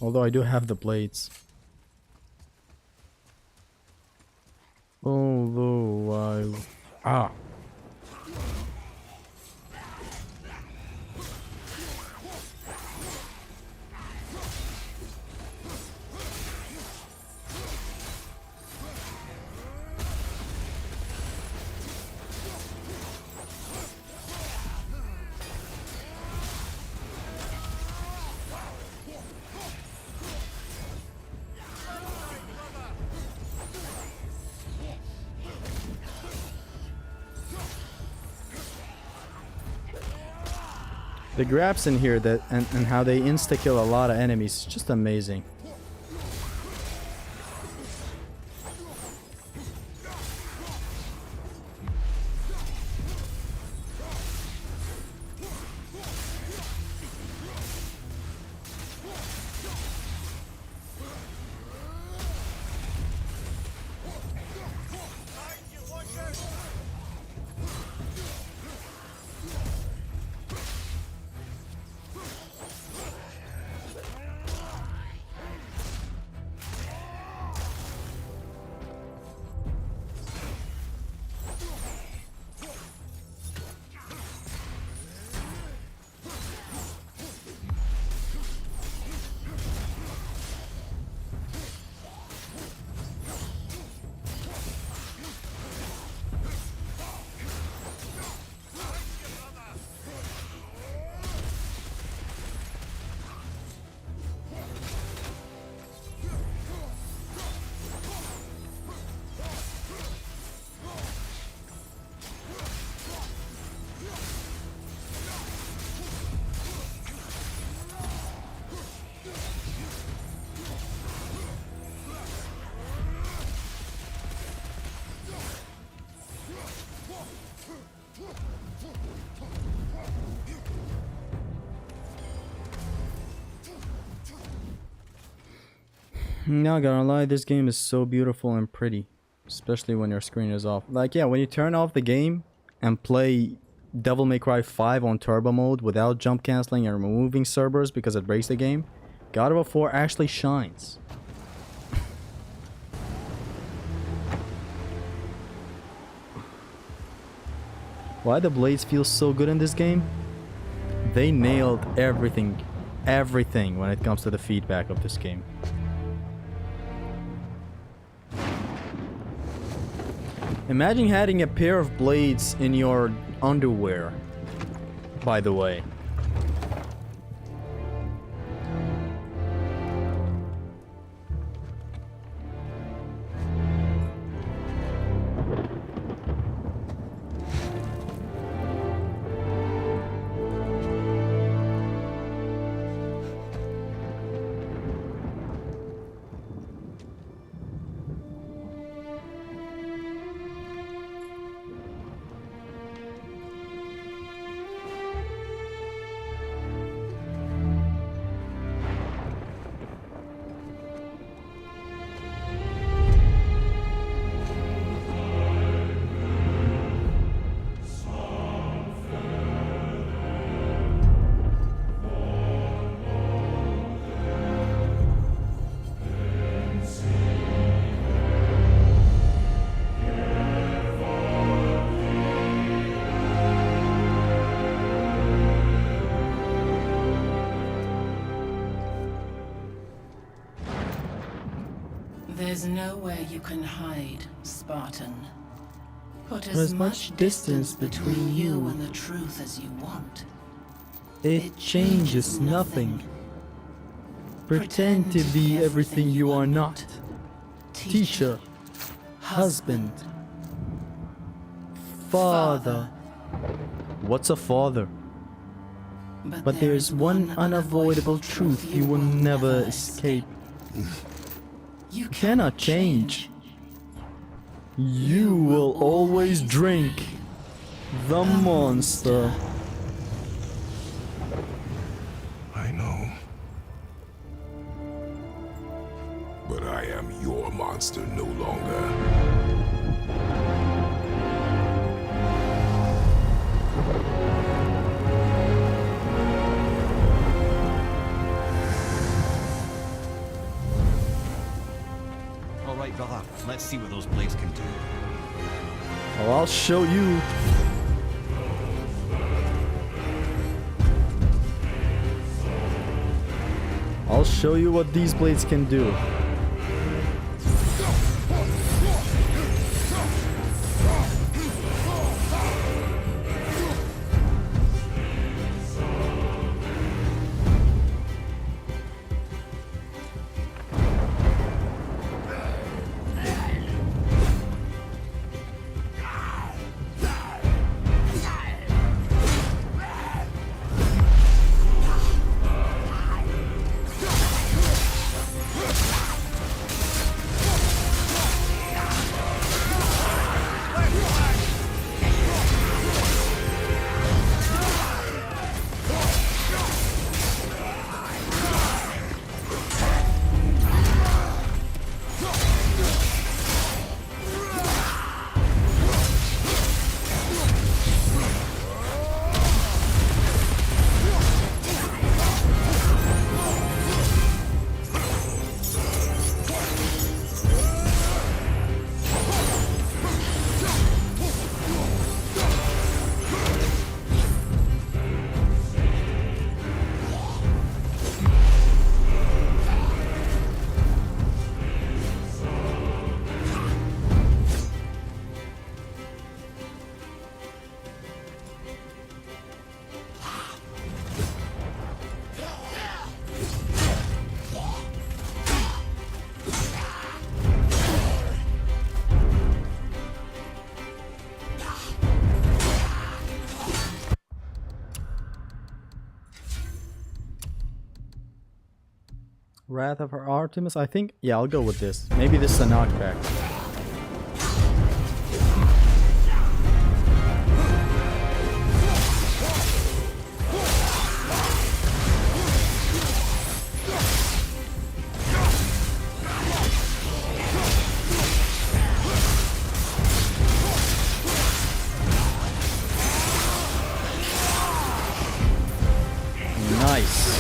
Although I do have the blades. Although I... Ah! The grabs in here that and how they insta kill a lot of enemies is just amazing. Not gonna lie, this game is so beautiful and pretty. Especially when your screen is off. Like, yeah, when you turn off the game and play Devil May Cry 5 on turbo mode without jump cancelling and removing servers because it breaks the game, God of War 4 actually shines. Why the blades feel so good in this game? they nailed everything when it comes to the feedback of this game. Imagine having a pair of blades in your underwear, by the way. There's nowhere you can hide, Spartan. Put as much distance between you and the truth as you want. It changes nothing. Pretend to be everything you are not. Teacher, husband, father. What's a father? But there is one unavoidable truth you will never escape. You cannot change. You will always drink the monster. I know. But I am your monster no longer. Alright, brother, let's see what those blades can do. Well, I'll show you. I'll show you what these blades can do. Wrath of Artemis, I think. Yeah, I'll go with this. Maybe this is a knockback. Nice.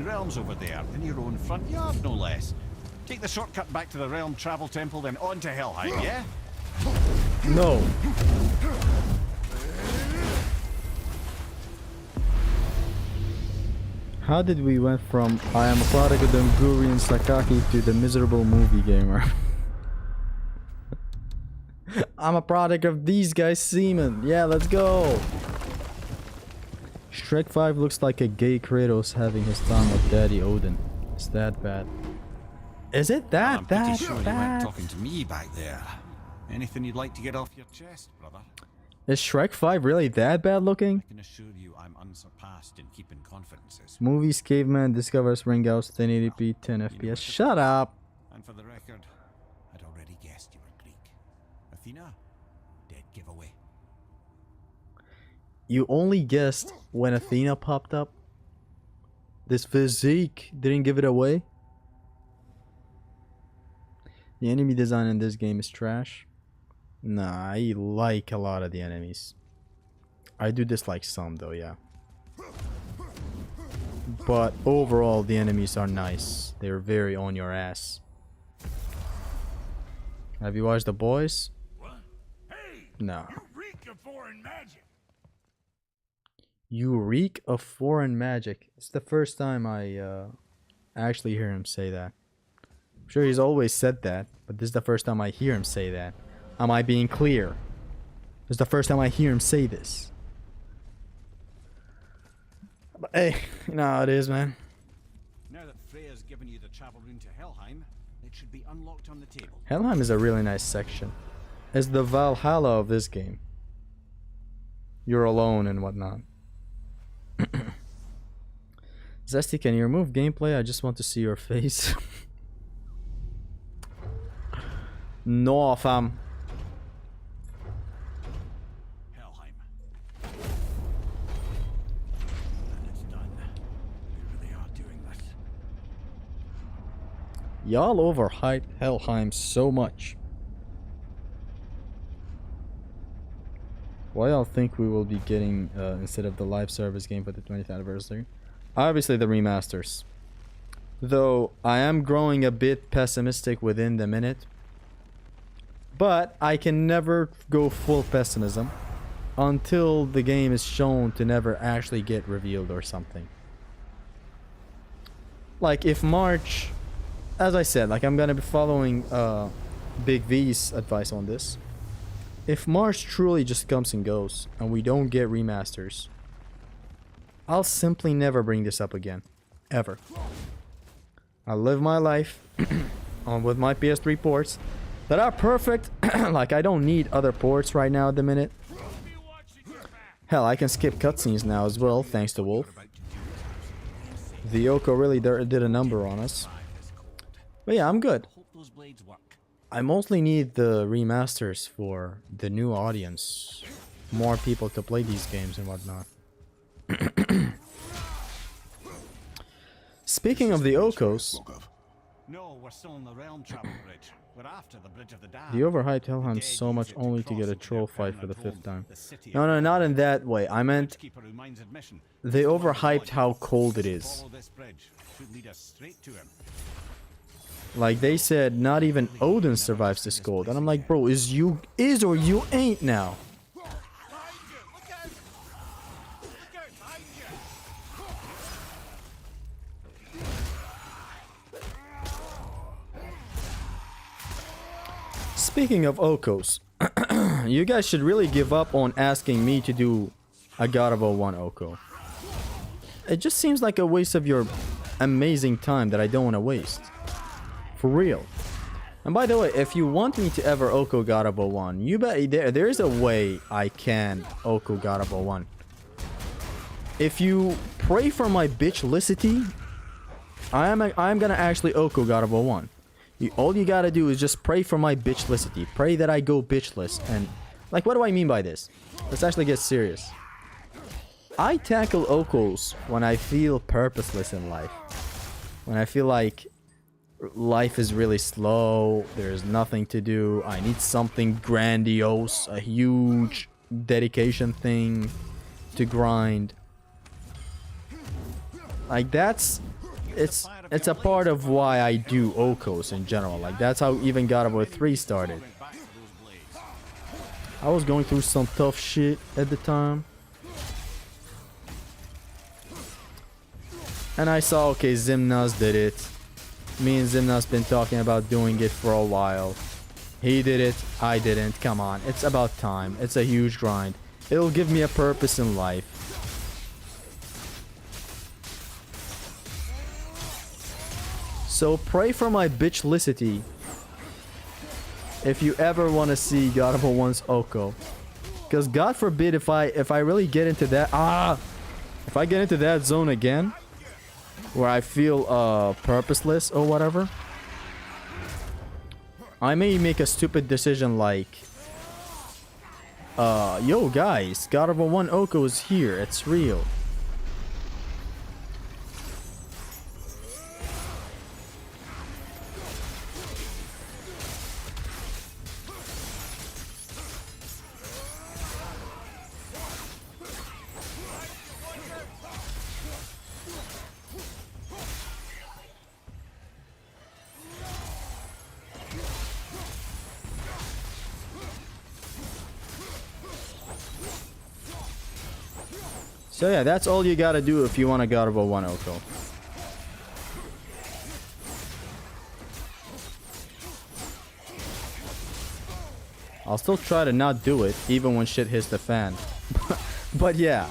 between realms over there, in your own front yard, no less. Take the shortcut back to the Realm Travel Temple, then on to Helheim, yeah? No. How did we went from I am a product of the Hungarian Sakaki to the miserable movie gamer? I'm a product of these guys' semen. Yeah, let's go. Shrek 5 looks like a gay Kratos having his time with Daddy Odin. Is that bad? Is it that I'm pretty sure you bad? weren't talking to me back there. Anything you'd like to get off your chest, brother? Is Shrek 5 really that bad looking? I can assure you I'm unsurpassed in keeping confidences. Movies Caveman discovers ring outs 1080p 10 FPS. Shut up. And for the record, I'd already guessed you were Greek. Athena, dead giveaway. You only guessed when Athena popped up? This physique didn't give it away? The enemy design in this game is trash. Nah, I like a lot of the enemies. I do dislike some though, yeah. But overall, the enemies are nice. They're very on your ass. Have you watched The Boys? What? Hey! No. You reek of foreign magic. You reek of foreign magic. It's the first time I actually hear him say that. I'm sure he's always said that, but this is the first time I hear him say that. Am I being clear? This is the first time I hear him say this. But hey, you know how it is, man. Now that Freya's given you the travel rune to Helheim, it should be unlocked on the table. Helheim is a really nice section. It's the Valhalla of this game. You're alone and whatnot. Zesty, can you remove gameplay? I just want to see your face. No, fam. Helheim. And it's done. We really are doing this. Y'all overhyped Helheim so much. Why y'all think we will be getting instead of the live service game for the 20th anniversary? Obviously the remasters. Though I am growing a bit pessimistic within the minute. But I can never go full pessimism until the game is shown to never actually get revealed or something. Like if March, as I said, like I'm gonna be following Big V's advice on this. If March truly just comes and goes and we don't get remasters, I'll simply never bring this up again. Ever. I'll live my life on with my PS3 ports that are perfect. Like I don't need other ports right now at the minute. Hell, I can skip cutscenes now as well, thanks to Wolf. The Yoko really did a number on us. But yeah, I'm good. I mostly need the remasters for the new audience. More people to play these games and whatnot. Speaking of the Okos, No, we're still on the realm travel bridge. We're after the bridge of the dam. the overhyped Helheim so much only to get a troll fight for the 5th time. No, not in that way. I meant they overhyped how cold it is. Like they said, not even Odin survives this cold, and I'm like, bro, is or you ain't now. Speaking of Okos, you guys should really give up on asking me to do a God of War 1 Oko. It just seems like a waste of your amazing time that I don't want to waste. For real. And by the way, if you want me to ever Oko God of War 1, you bet there is a way I can Oko God of War 1. If you pray for my bitchlicity, I'm gonna actually Oko God of War 1. All you gotta do is just pray for my bitchlicity. Pray that I go bitchless. And like, what do I mean by this? Let's actually get serious. I tackle Okos when I feel purposeless in life. When I feel like life is really slow, there's nothing to do, I need something grandiose, a huge dedication thing to grind. Like that's it's a part of why I do Okos in general. Like that's how even God of War 3 started. Went back to those blades. I was going through some tough shit at the time. And I saw, okay, Zimnas did it. Me and Zimnas been talking about doing it for a while. He did it, I didn't. Come on, it's about time. It's a huge grind. It'll give me a purpose in life. So pray for my bitchlicity if you ever want to see God of War 1's Oko. Because God forbid if I really get into that... if I get into that zone again, where I feel purposeless or whatever, I may make a stupid decision like... yo guys, God of War 1 Oko is here, it's real. So yeah, that's all you gotta do if you want a God of War 1 Oko. I'll still try to not do it, even when shit hits the fan. But yeah,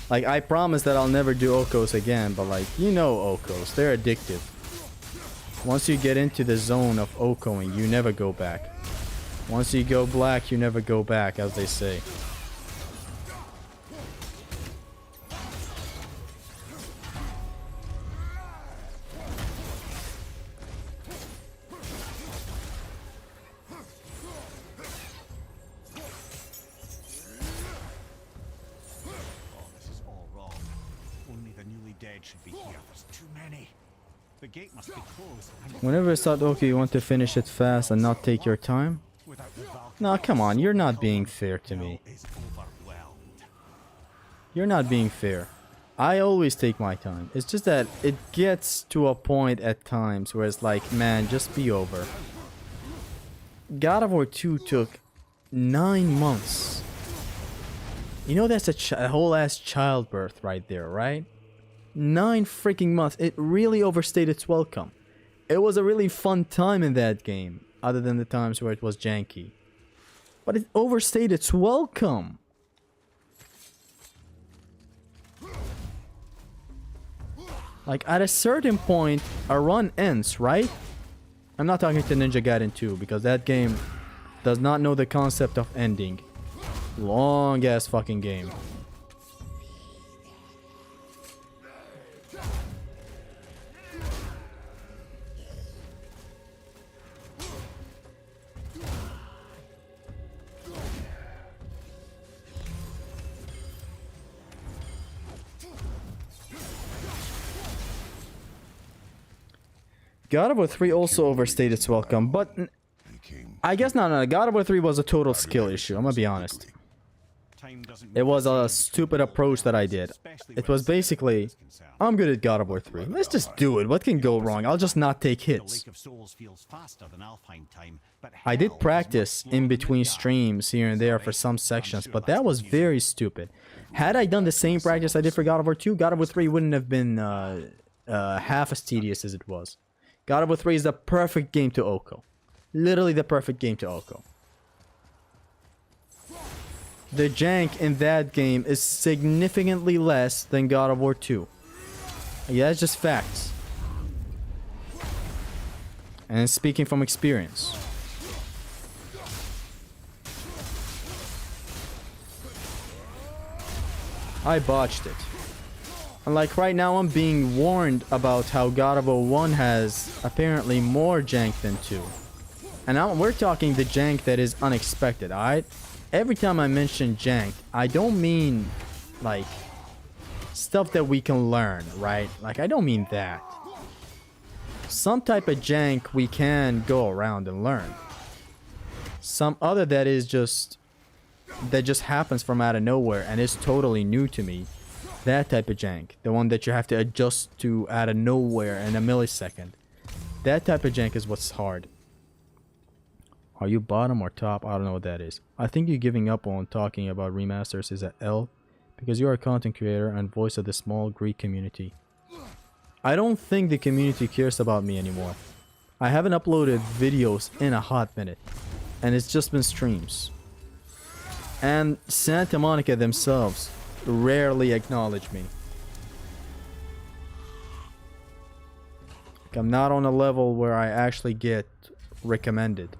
like I promise that I'll never do Okos again, but like, you know Okos, they're addictive. Once you get into the zone of Okoing, you never go back. Once you go black, you never go back, as they say. Should be here. There's too many. The gate must be closed. Whenever it's thought, okay, you want to finish it fast and not take your time? Nah, come on, you're not being fair to me. You're not being fair. I always take my time. It's just that it gets to a point at times where it's like, man, just be over. God of War 2 took 9 months. You know that's a whole ass childbirth right there, right? 9 freaking months. It really overstayed its welcome. It was a really fun time in that game, other than the times where it was janky. But it overstayed its welcome. Like, at a certain point, a run ends, right? I'm not talking to Ninja Gaiden 2, because that game does not know the concept of ending. Long ass fucking game. God of War 3 also overstayed its welcome, but I guess no, God of War 3 was a total skill issue, I'm gonna be honest. It was a stupid approach that I did. It was basically, I'm good at God of War 3, let's just do it, what can go wrong, I'll just not take hits. I did practice in between streams here and there for some sections, but that was very stupid. Had I done the same practice I did for God of War 2, God of War 3 wouldn't have been half as tedious as it was. God of War 3 is the perfect game to Oko. Literally the perfect game to Oko. The jank in that game is significantly less than God of War 2. Yeah, it's just facts. And speaking from experience. I botched it. And like right now I'm being warned about how God of War 1 has apparently more jank than 2. And now we're talking the jank that is unexpected, alright? Every time I mention jank, I don't mean like stuff that we can learn, right? Like I don't mean that. Some type of jank we can go around and learn. Some other that just happens from out of nowhere and is totally new to me. That type of jank. The one that you have to adjust to out of nowhere in a millisecond. That type of jank is what's hard. Are you bottom or top? I don't know what that is. I think you're giving up on talking about remasters is at L. Because you are a content creator and voice of the small Greek community. I don't think the community cares about me anymore. I haven't uploaded videos in a hot minute. And it's just been streams. And Santa Monica themselves rarely acknowledge me. Like, I'm not on a level where I actually get recommended.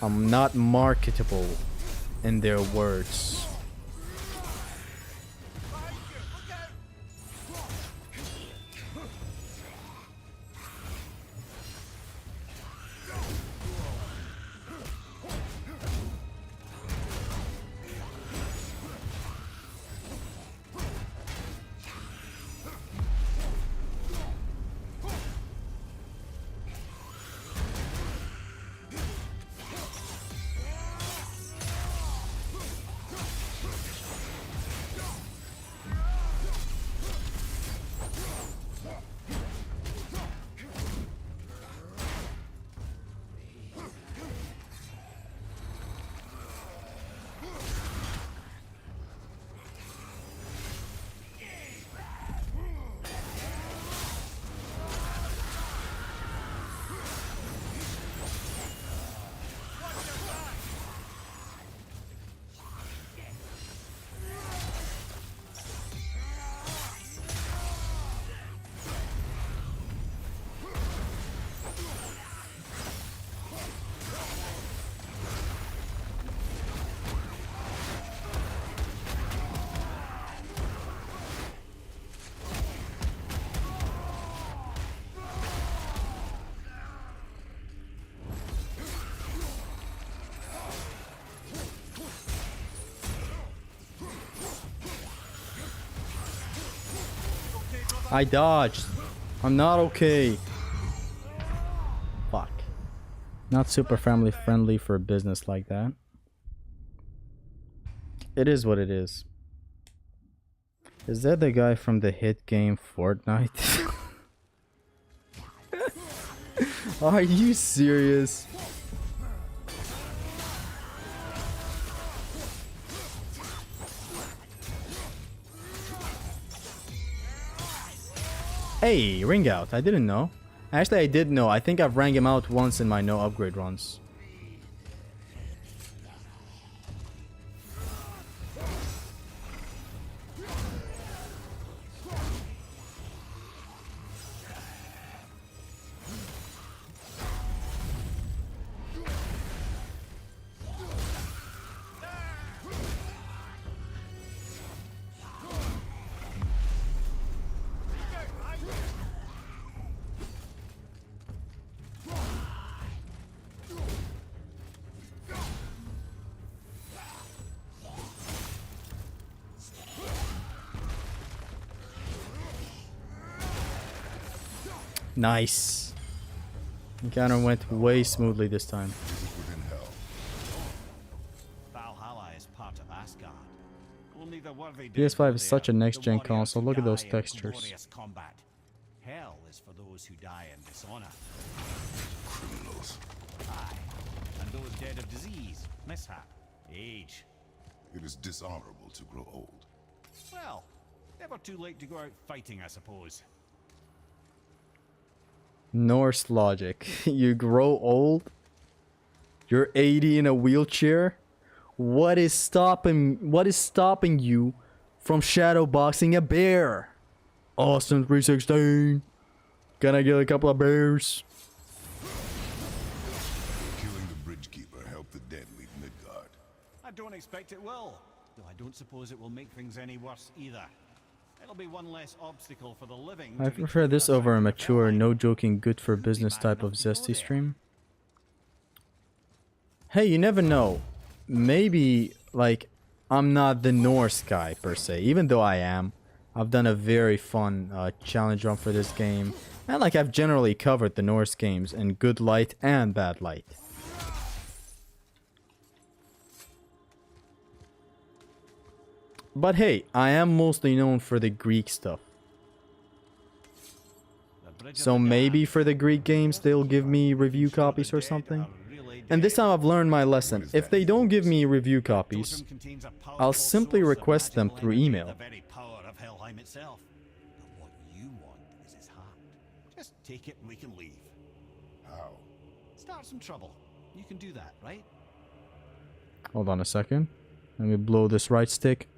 I'm not marketable in their words. I dodged. I'm not okay. Fuck. Not super family friendly for a business like that. It is what it is. Is that the guy from the hit game Fortnite? Are you serious? Hey, ring out. I didn't know. Actually, I did know. I think I've rang him out once in my no upgrade runs. Nice. Encounter went way smoothly this time. Valhalla is part of Asgard. Only the worthy PS5 is there, such a next-gen the warriors console. who Look at those die in textures. glorious combat. Hell is for those who die in dishonor. Criminals. Aye. And those dead of disease, mishap, age. It is dishonorable to grow old. Well, never too late to go out fighting, I suppose. Norse logic. You grow old? You're 80 in a wheelchair? What is stopping you from shadowboxing a bear? Austin 316. Can I get a couple of bears? Killing the bridgekeeper helped the dead leave Midgard. I don't expect it will, though I don't suppose it will make things any worse either. It'll be one less obstacle for the living. I prefer this over a mature, no joking, good for business type of zesty stream. Hey, you never know. Maybe, like, I'm not the Norse guy per se, even though I am. I've done a very fun challenge run for this game. And like I've generally covered the Norse games in good light and bad light. But hey, I am mostly known for the Greek stuff. So maybe for the Greek games they'll give me review copies or something. And this time I've learned my lesson. If they don't give me review copies, I'll simply request them through email. The very power of Helheim itself. But what you want is his heart. Just take it and we can leave. How? Start some trouble. You can do that, right? Hold on a second. Let me blow this right stick.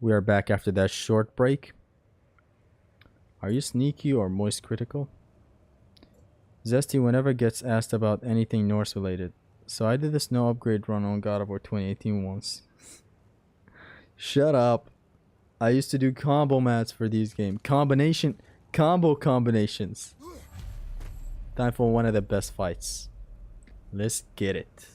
We are back after that short break. Are you sneaky or moist critical? Zesty whenever gets asked about anything Norse related. So I did this no upgrade run on God of War 2018 once. Shut up. I used to do combo mats for these games. Combo combinations. Time for one of the best fights. Let's get it.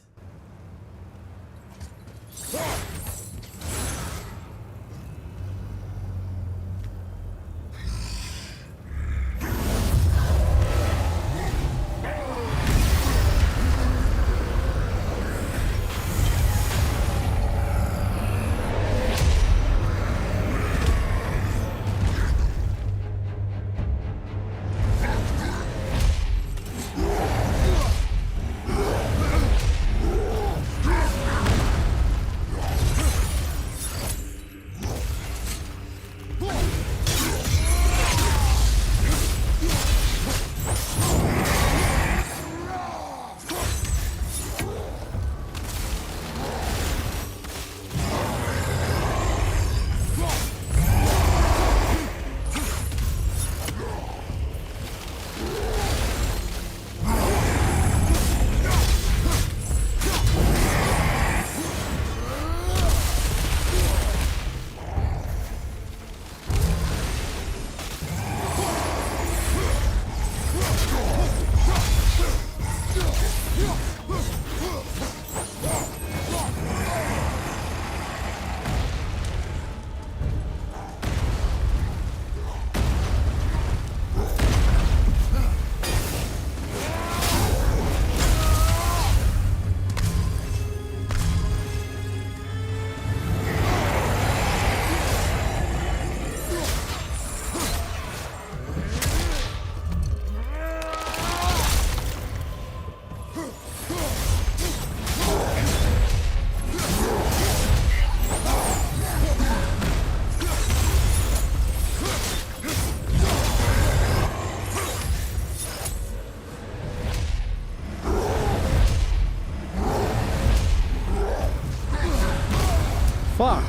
Fuck.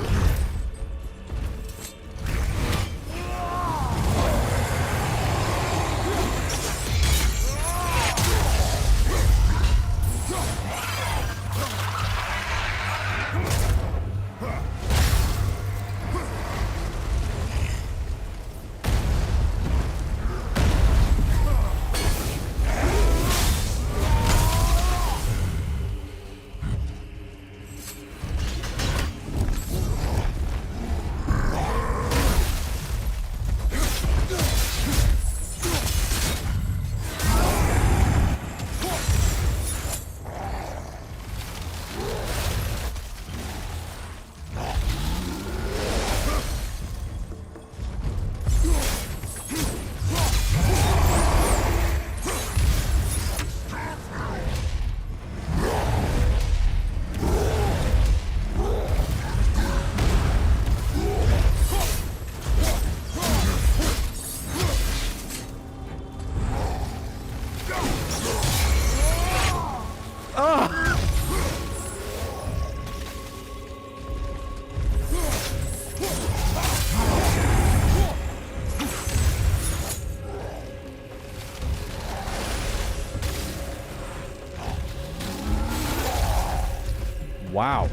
Wow.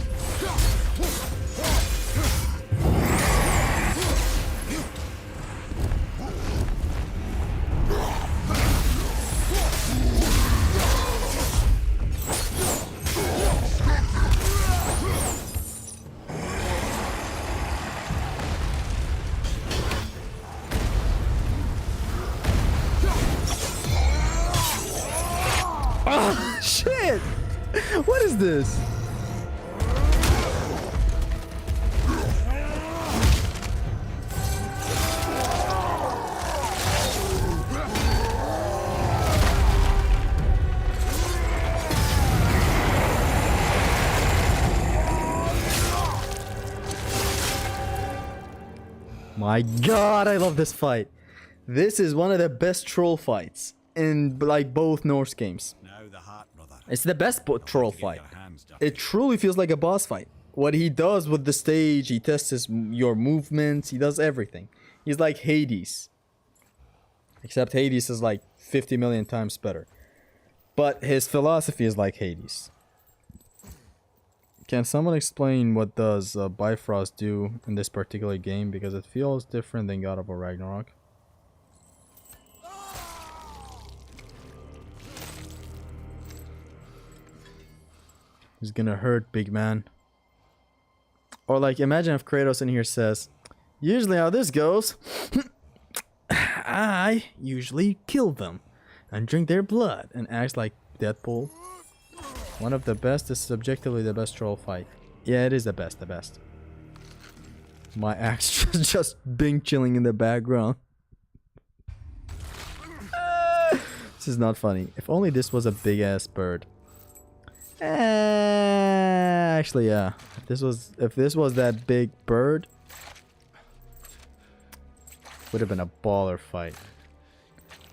is this? My god, I love this fight. This is one of the best troll fights in like both Norse games. Now the heart, brother. It's the best troll Get fight. your hands dirty. It truly feels like a boss fight. What he does with the stage, he tests your movements, he does everything. He's like Hades. Except Hades is like 50 million times better. But his philosophy is like Hades. Can someone explain what does Bifrost do in this particular game? Because it feels different than God of War Ragnarok. He's gonna hurt, big man. Or like, imagine if Kratos in here says, usually how this goes, I usually kill them and drink their blood, and acts like Deadpool. One of the best is subjectively the best troll fight. Yeah, it is the best, My axe just being chilling in the background. This is not funny. If only this was a big ass bird. Actually, yeah. If this was that big bird, would have been a baller fight.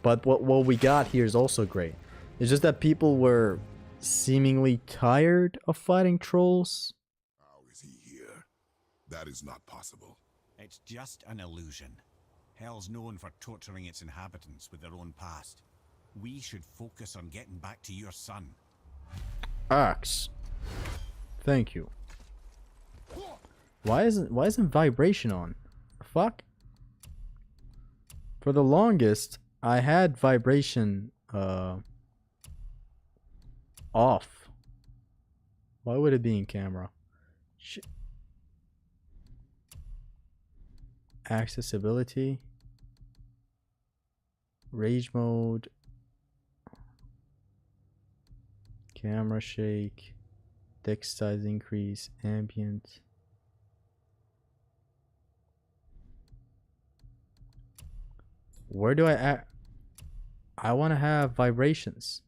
But what we got here is also great. It's just that people were seemingly tired of fighting trolls. How is he here? That is not possible. It's just an illusion. Hell's known for torturing its inhabitants with their own past. We should focus on getting back to your son. Axe. Thank you. Why isn't vibration on? Fuck. For the longest, I had vibration off. Why would it be in camera? Accessibility. Rage mode. Camera shake. Text size increase. Ambient. Where do I want to have vibrations.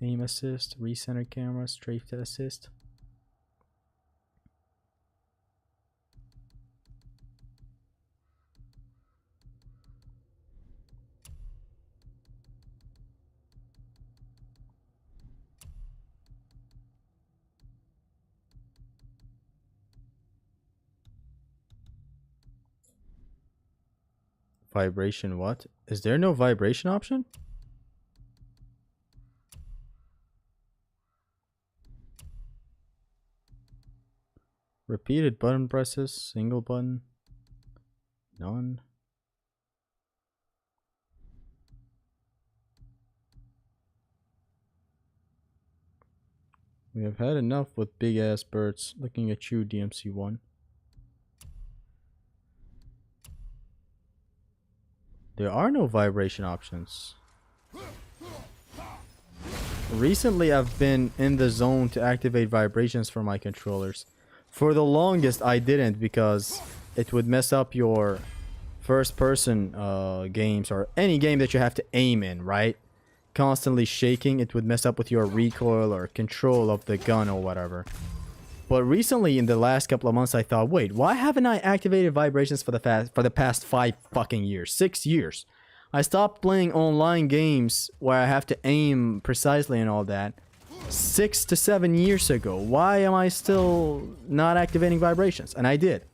Aim assist, recenter camera, strafe to assist. Vibration what? Is there no vibration option? Repeated button presses, single button, none. We have had enough with big ass birds. Looking at you, DMC1. There are no vibration options. Recently, I've been in the zone to activate vibrations for my controllers. For the longest, I didn't because it would mess up your first-person games or any game that you have to aim in, right? Constantly shaking, it would mess up with your recoil or control of the gun or whatever. But recently, in the last couple of months, I thought, wait, why haven't I activated vibrations for the past 5 fucking years? 6 years. I stopped playing online games where I have to aim precisely and all that 6 to 7 years ago. Why am I still not activating vibrations? And I did.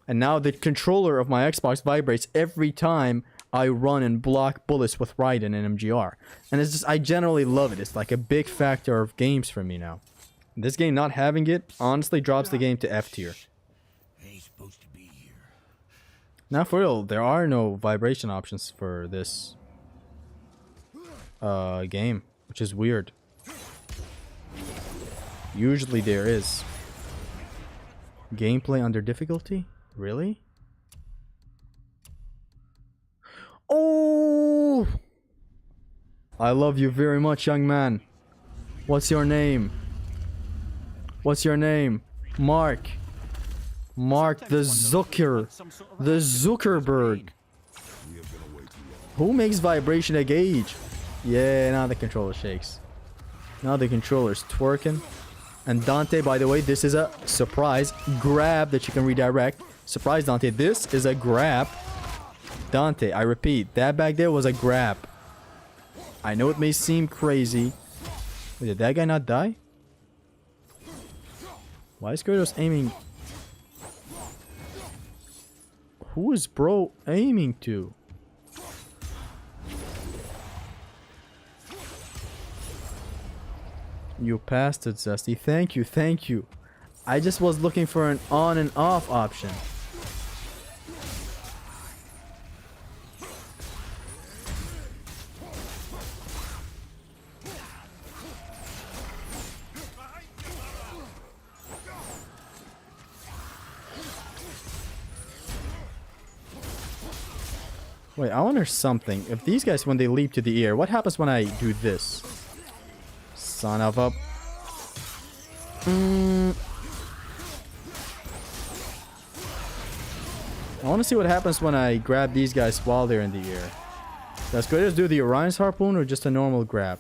And now the controller of my Xbox vibrates every time I run and block bullets with Raiden and MGR. And it's just, I generally love it. It's like a big factor of games for me now. This game not having it honestly drops the game to F tier. Ain't supposed to be here. Now for real, there are no vibration options for this game, which is weird. Usually there is. Gameplay under difficulty? Really? Oh! I love you very much, young man. What's your name? What's your name? Mark. Mark the Zucker. The Zuckerberg. Who makes vibration a gauge? Yeah, now the controller shakes. Now the controller's twerking. And Dante, by the way, this is a surprise grab that you can redirect. Surprise, Dante. This is a grab. Dante, I repeat, that back there was a grab. I know it may seem crazy. Wait, did that guy not die? Why is Kratos aiming? Who is bro aiming to? You passed it, Zesty. Thank you, thank you. I just was looking for an on and off option. Wait, I wonder something. If these guys, when they leap to the air, what happens when I do this? Son of a... I want to see what happens when I grab these guys while they're in the air. Does Kratos do the Orion's harpoon or just a normal grab?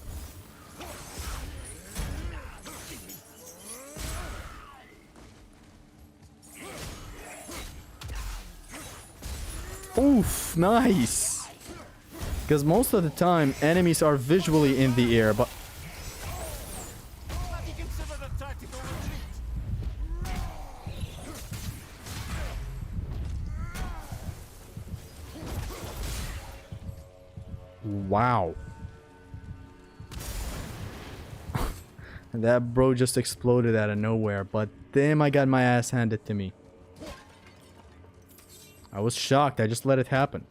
Oof, nice! Because most of the time, enemies are visually in the air, but... Wow. That bro just exploded out of nowhere, but damn, I got my ass handed to me. I was shocked. I just let it happen.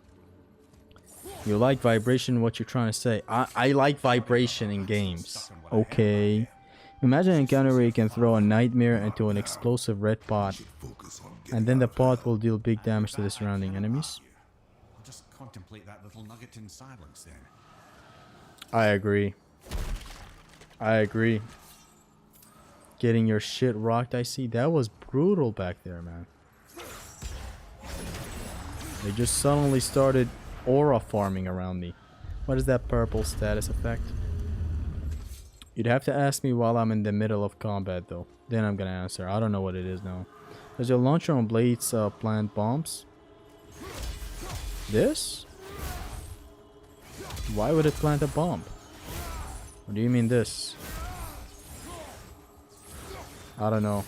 You like vibration? What you're trying to say? I like vibration in games. Okay. Imagine an encounter where you can throw a nightmare into an explosive red pot, and then the pot will deal big damage to the surrounding enemies. I'll just contemplate that little nugget in silence then. I agree. I agree. Getting your shit rocked, I see. That was brutal back there, man. They just suddenly started aura farming around me. What is that purple status effect? You'd have to ask me while I'm in the middle of combat, though. Then I'm gonna answer. I don't know what it is now. Does your launcher on blades plant bombs? This? Why would it plant a bomb? What do you mean this? I don't know.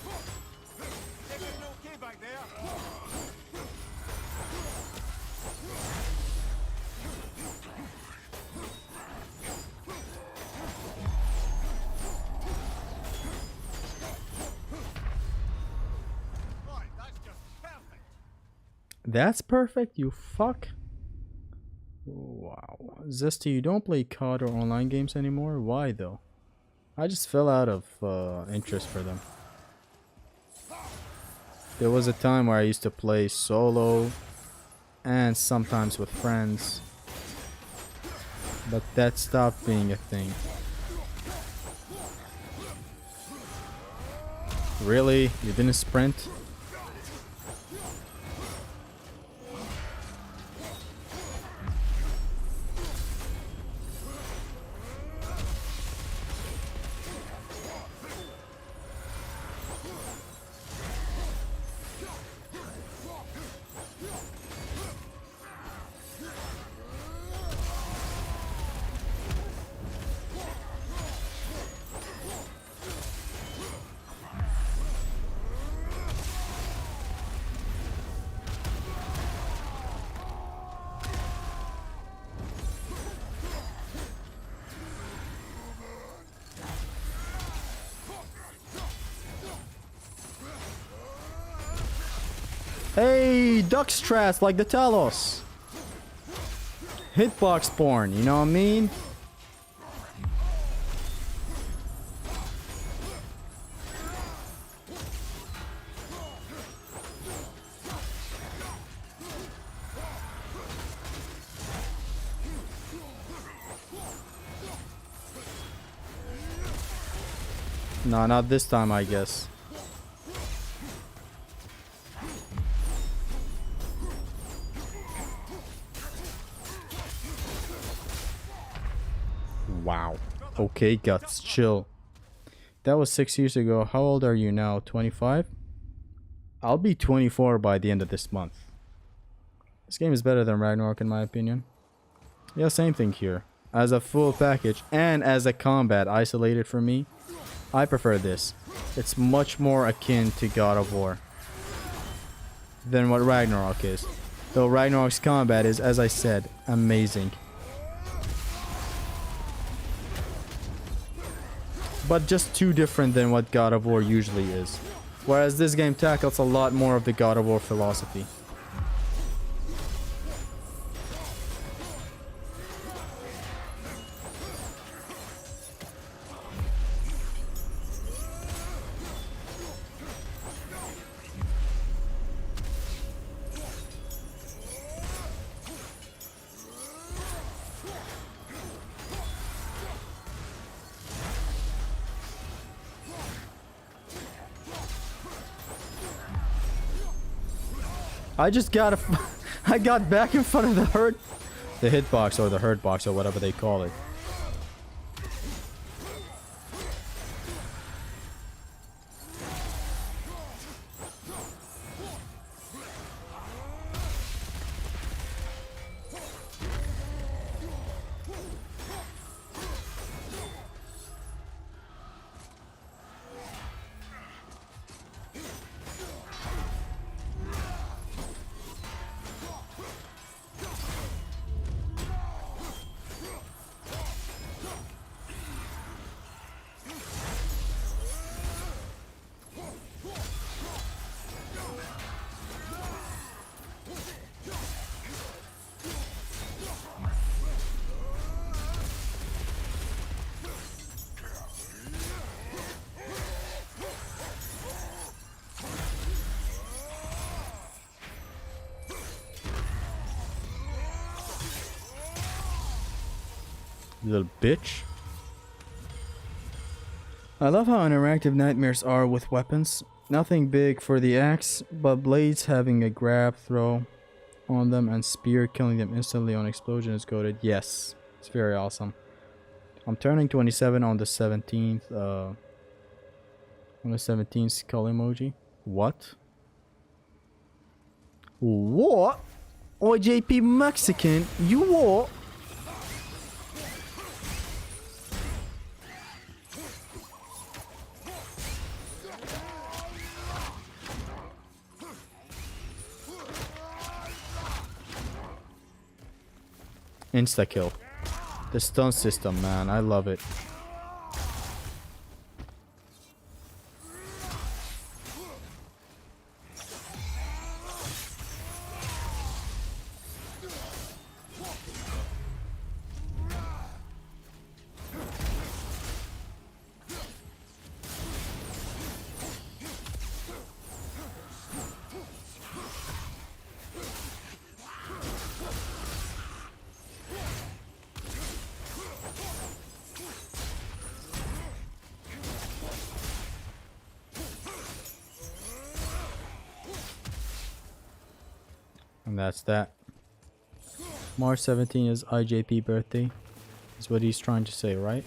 That's perfect, you fuck. Wow. Zesty, you don't play COD or online games anymore? Why though? I just fell out of interest for them. There was a time where I used to play solo and sometimes with friends, but that stopped being a thing. Really? You didn't sprint? Hey, duck strats like the Talos. Hitbox porn, you know what I mean? No, not this time, I guess. Wow. Okay, Guts, chill. That was 6 years ago. How old are you now? 25? I'll be 24 by the end of this month. This game is better than Ragnarok in my opinion. Yeah, same thing here. As a full package and as a combat isolated from me, I prefer this. It's much more akin to God of War than what Ragnarok is. Though Ragnarok's combat is, as I said, amazing. But just too different than what God of War usually is. Whereas this game tackles a lot more of the God of War philosophy. I just got I got back in front of the hitbox or the hurt box or whatever they call it. You little bitch. I love how interactive nightmares are with weapons. Nothing big for the axe, but blades having a grab throw on them and spear killing them instantly on explosion is goated. Yes, it's very awesome. I'm turning 27 on the 17th. On the 17th skull emoji. What? What? OJP Mexican? You what? Insta kill. The stun system, man, I love it. And that's that. March 17 is IJP birthday. Is what he's trying to say, right?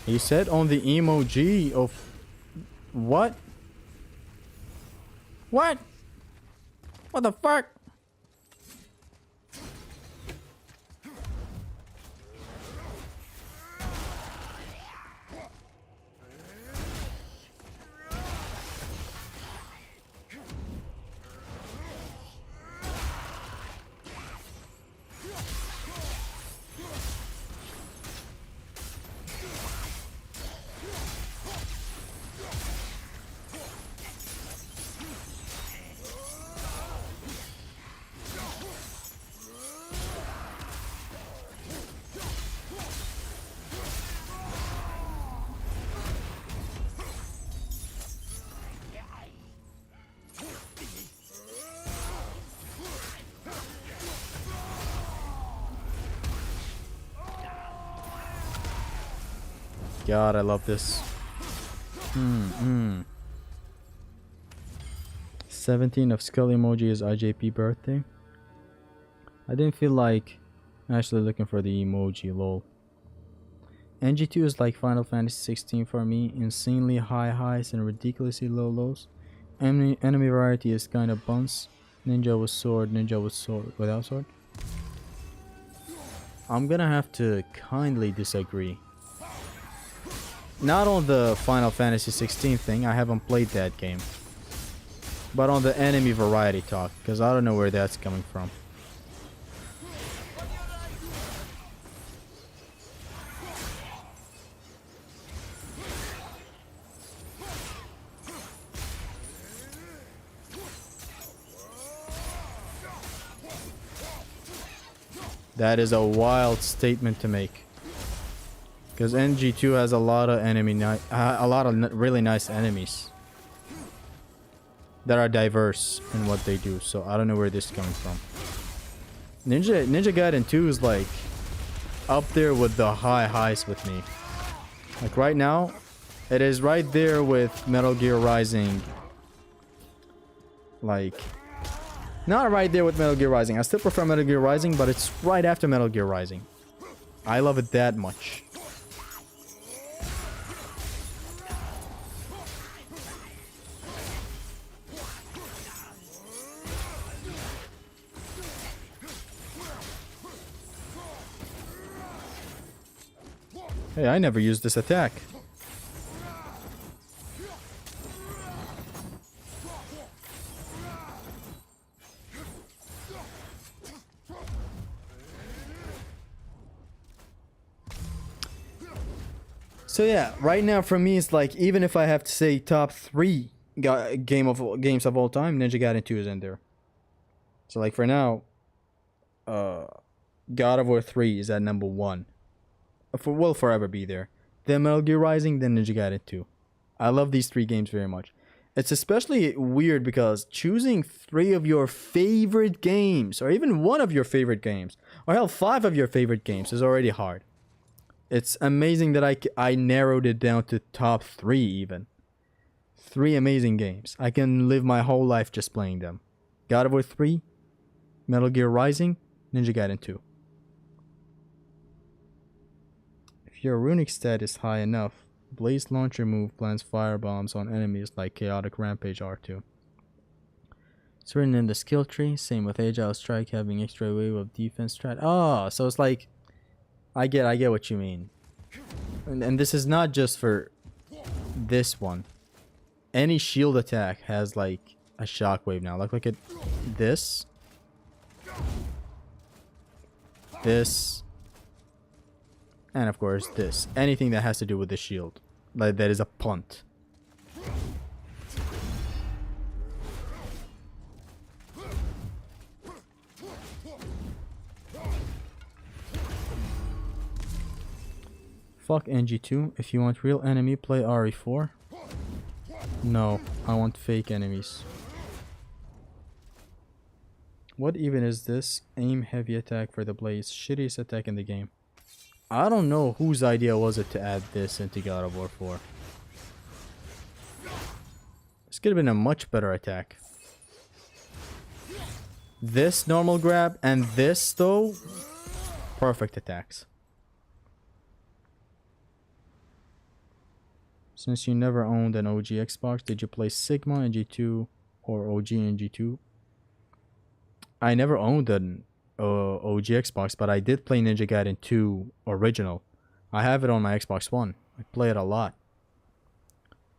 He said on the emoji of... What? What? What the fuck? God, I love this. Hmm. 17 of skull emoji is IJP birthday. I didn't feel like actually looking for the emoji, lol. NG2 is like Final Fantasy 16 for me. Insanely high highs and ridiculously low lows. Enemy variety is kind of buns. Ninja with sword, ninja with sword, without sword. I'm gonna have to kindly disagree. Not on the Final Fantasy 16 thing, I haven't played that game. But on the enemy variety talk, because I don't know where that's coming from. That is a wild statement to make. Because NG2 has a lot of really nice enemies that are diverse in what they do. So I don't know where this is coming from. Ninja Gaiden 2 is like up there with the high highs with me. Like right now, it is right there with Metal Gear Rising. Like, not right there with Metal Gear Rising. I still prefer Metal Gear Rising, but it's right after Metal Gear Rising. I love it that much. Hey, I never used this attack. So yeah, right now for me it's like, even if I have to say top 3 games of all time, Ninja Gaiden 2 is in there. So like for now, God of War 3 is at number 1. Will forever be there. Then Metal Gear Rising, then Ninja Gaiden 2. I love these 3 games very much. It's especially weird because choosing 3 of your favorite games, or even 1 of your favorite games, or hell 5 of your favorite games is already hard. It's amazing that I narrowed it down to top 3 even. 3 amazing games. I can live my whole life just playing them. God of War 3, Metal Gear Rising, Ninja Gaiden 2. If your runic stat is high enough, Blaze Launcher move plants firebombs on enemies like Chaotic Rampage R2. It's written in the skill tree, same with Agile Strike having extra wave of defense strat. Oh, so it's like, I get what you mean. And this is not just for this one. Any shield attack has like a shockwave now. Like, look at this. This. And of course this. Anything that has to do with the shield. Like, that is a punt. Fuck NG2. If you want real enemy, play RE4. No, I want fake enemies. What even is this? Aim heavy attack for the Blaze. Shittiest attack in the game. I don't know whose idea was it to add this into God of War 4. This could have been a much better attack. This normal grab and this though, perfect attacks. Since you never owned an OG Xbox, did you play Sigma NG2 or OG NG2? I never owned an OG Xbox, but I did play Ninja Gaiden 2 original. I have it on my Xbox One. I play it a lot.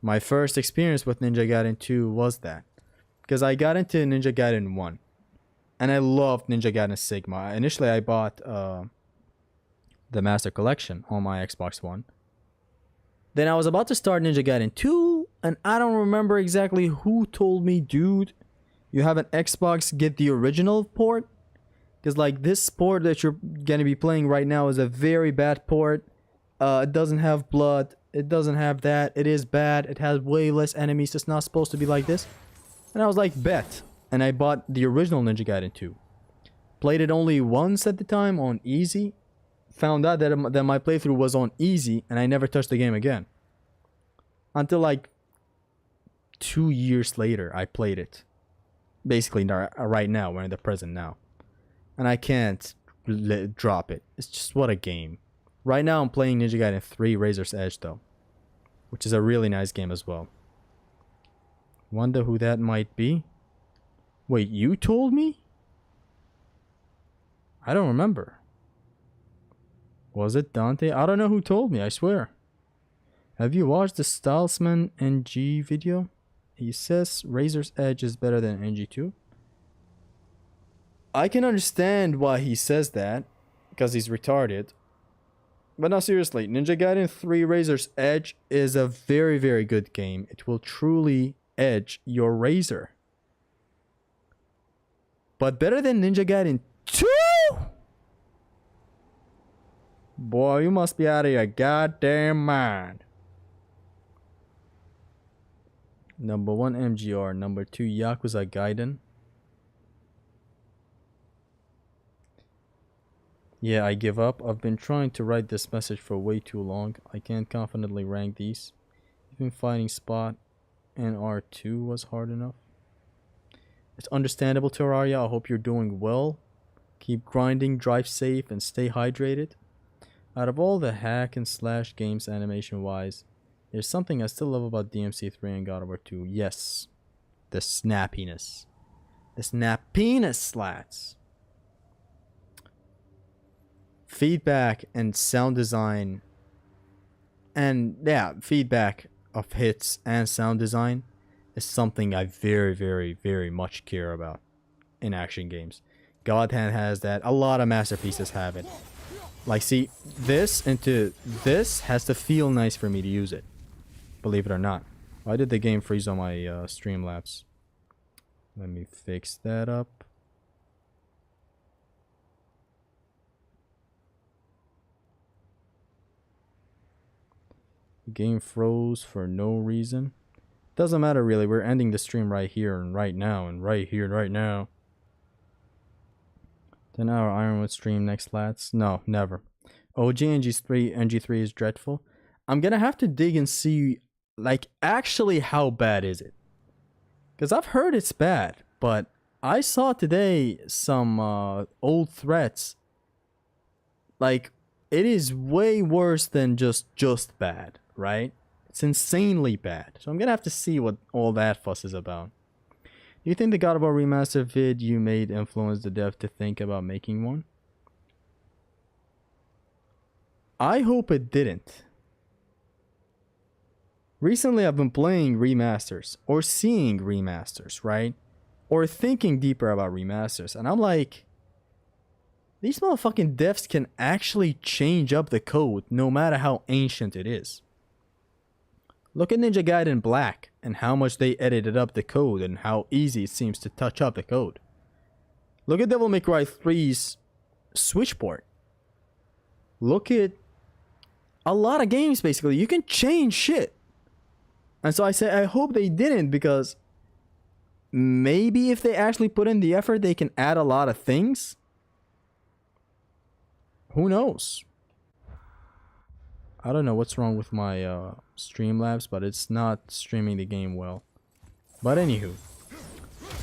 My first experience with Ninja Gaiden 2 was that. Because I got into Ninja Gaiden 1. And I loved Ninja Gaiden Sigma. Initially, I bought the Master Collection on my Xbox One. Then I was about to start Ninja Gaiden 2, and I don't remember exactly who told me, dude, you have an Xbox, get the original port. Because like this port that you're going to be playing right now is a very bad port. It doesn't have blood. It doesn't have that. It is bad. It has way less enemies. It's not supposed to be like this. And I was like, bet. And I bought the original Ninja Gaiden 2. Played it only once at the time on easy. Found out that my playthrough was on easy, and I never touched the game again. until like 2 years later I played it. Basically, right now, we're in the present now. And I can't drop it. It's just what a game. Right now I'm playing Ninja Gaiden 3 Razor's Edge though, which is a really nice game as well. Wonder who that might be. Wait, you told me? I don't remember. Was it Dante? I don't know who told me, I swear. Have you watched the Stylesman NG video? He says Razor's Edge is better than NG2. I can understand why he says that, because he's retarded. But no, seriously, Ninja Gaiden 3 Razor's Edge is a very, very good game. It will truly edge your Razor. But better than Ninja Gaiden 2? Boy, you must be out of your goddamn mind. Number 1 MGR, number 2 Yakuza Gaiden. Yeah, I give up. I've been trying to write this message for way too long. I can't confidently rank these. Even finding Spot and R2 was hard enough. It's understandable, Terraria. I hope you're doing well. Keep grinding, drive safe, and stay hydrated. Out of all the hack and slash games animation wise, there's something I still love about DMC3 and God of War 2. Yes. The snappiness. The snappiness slats. Feedback and sound design. And yeah, feedback of hits and sound design is something I very, very, very much care about in action games. God Hand has that. A lot of masterpieces have it. Like, see, this into this has to feel nice for me to use it. Believe it or not. Why did the game freeze on my Streamlabs? Let me fix that up. The game froze for no reason. Doesn't matter really. We're ending the stream right here and right now and right here and right now. 10-hour Ironwood stream next lats? No, never. OG NG3 is dreadful. I'm gonna have to dig and see, like, actually how bad is it? Because I've heard it's bad, but I saw today some old threats. Like, it is way worse than just bad, right? It's insanely bad. So I'm gonna have to see what all that fuss is about. Do you think the God of War remaster vid you made influenced the dev to think about making one? I hope it didn't. Recently I've been playing remasters or seeing remasters, right? Or thinking deeper about remasters, and I'm like, these motherfucking devs can actually change up the code no matter how ancient it is. Look at Ninja Gaiden Black and how much they edited up the code and how easy it seems to touch up the code. Look at Devil May Cry 3's Switch port. Look at a lot of games basically. You can change shit. And so I say I hope they didn't, because maybe if they actually put in the effort they can add a lot of things. Who knows? I don't know what's wrong with my Streamlabs, but it's not streaming the game well. But anywho,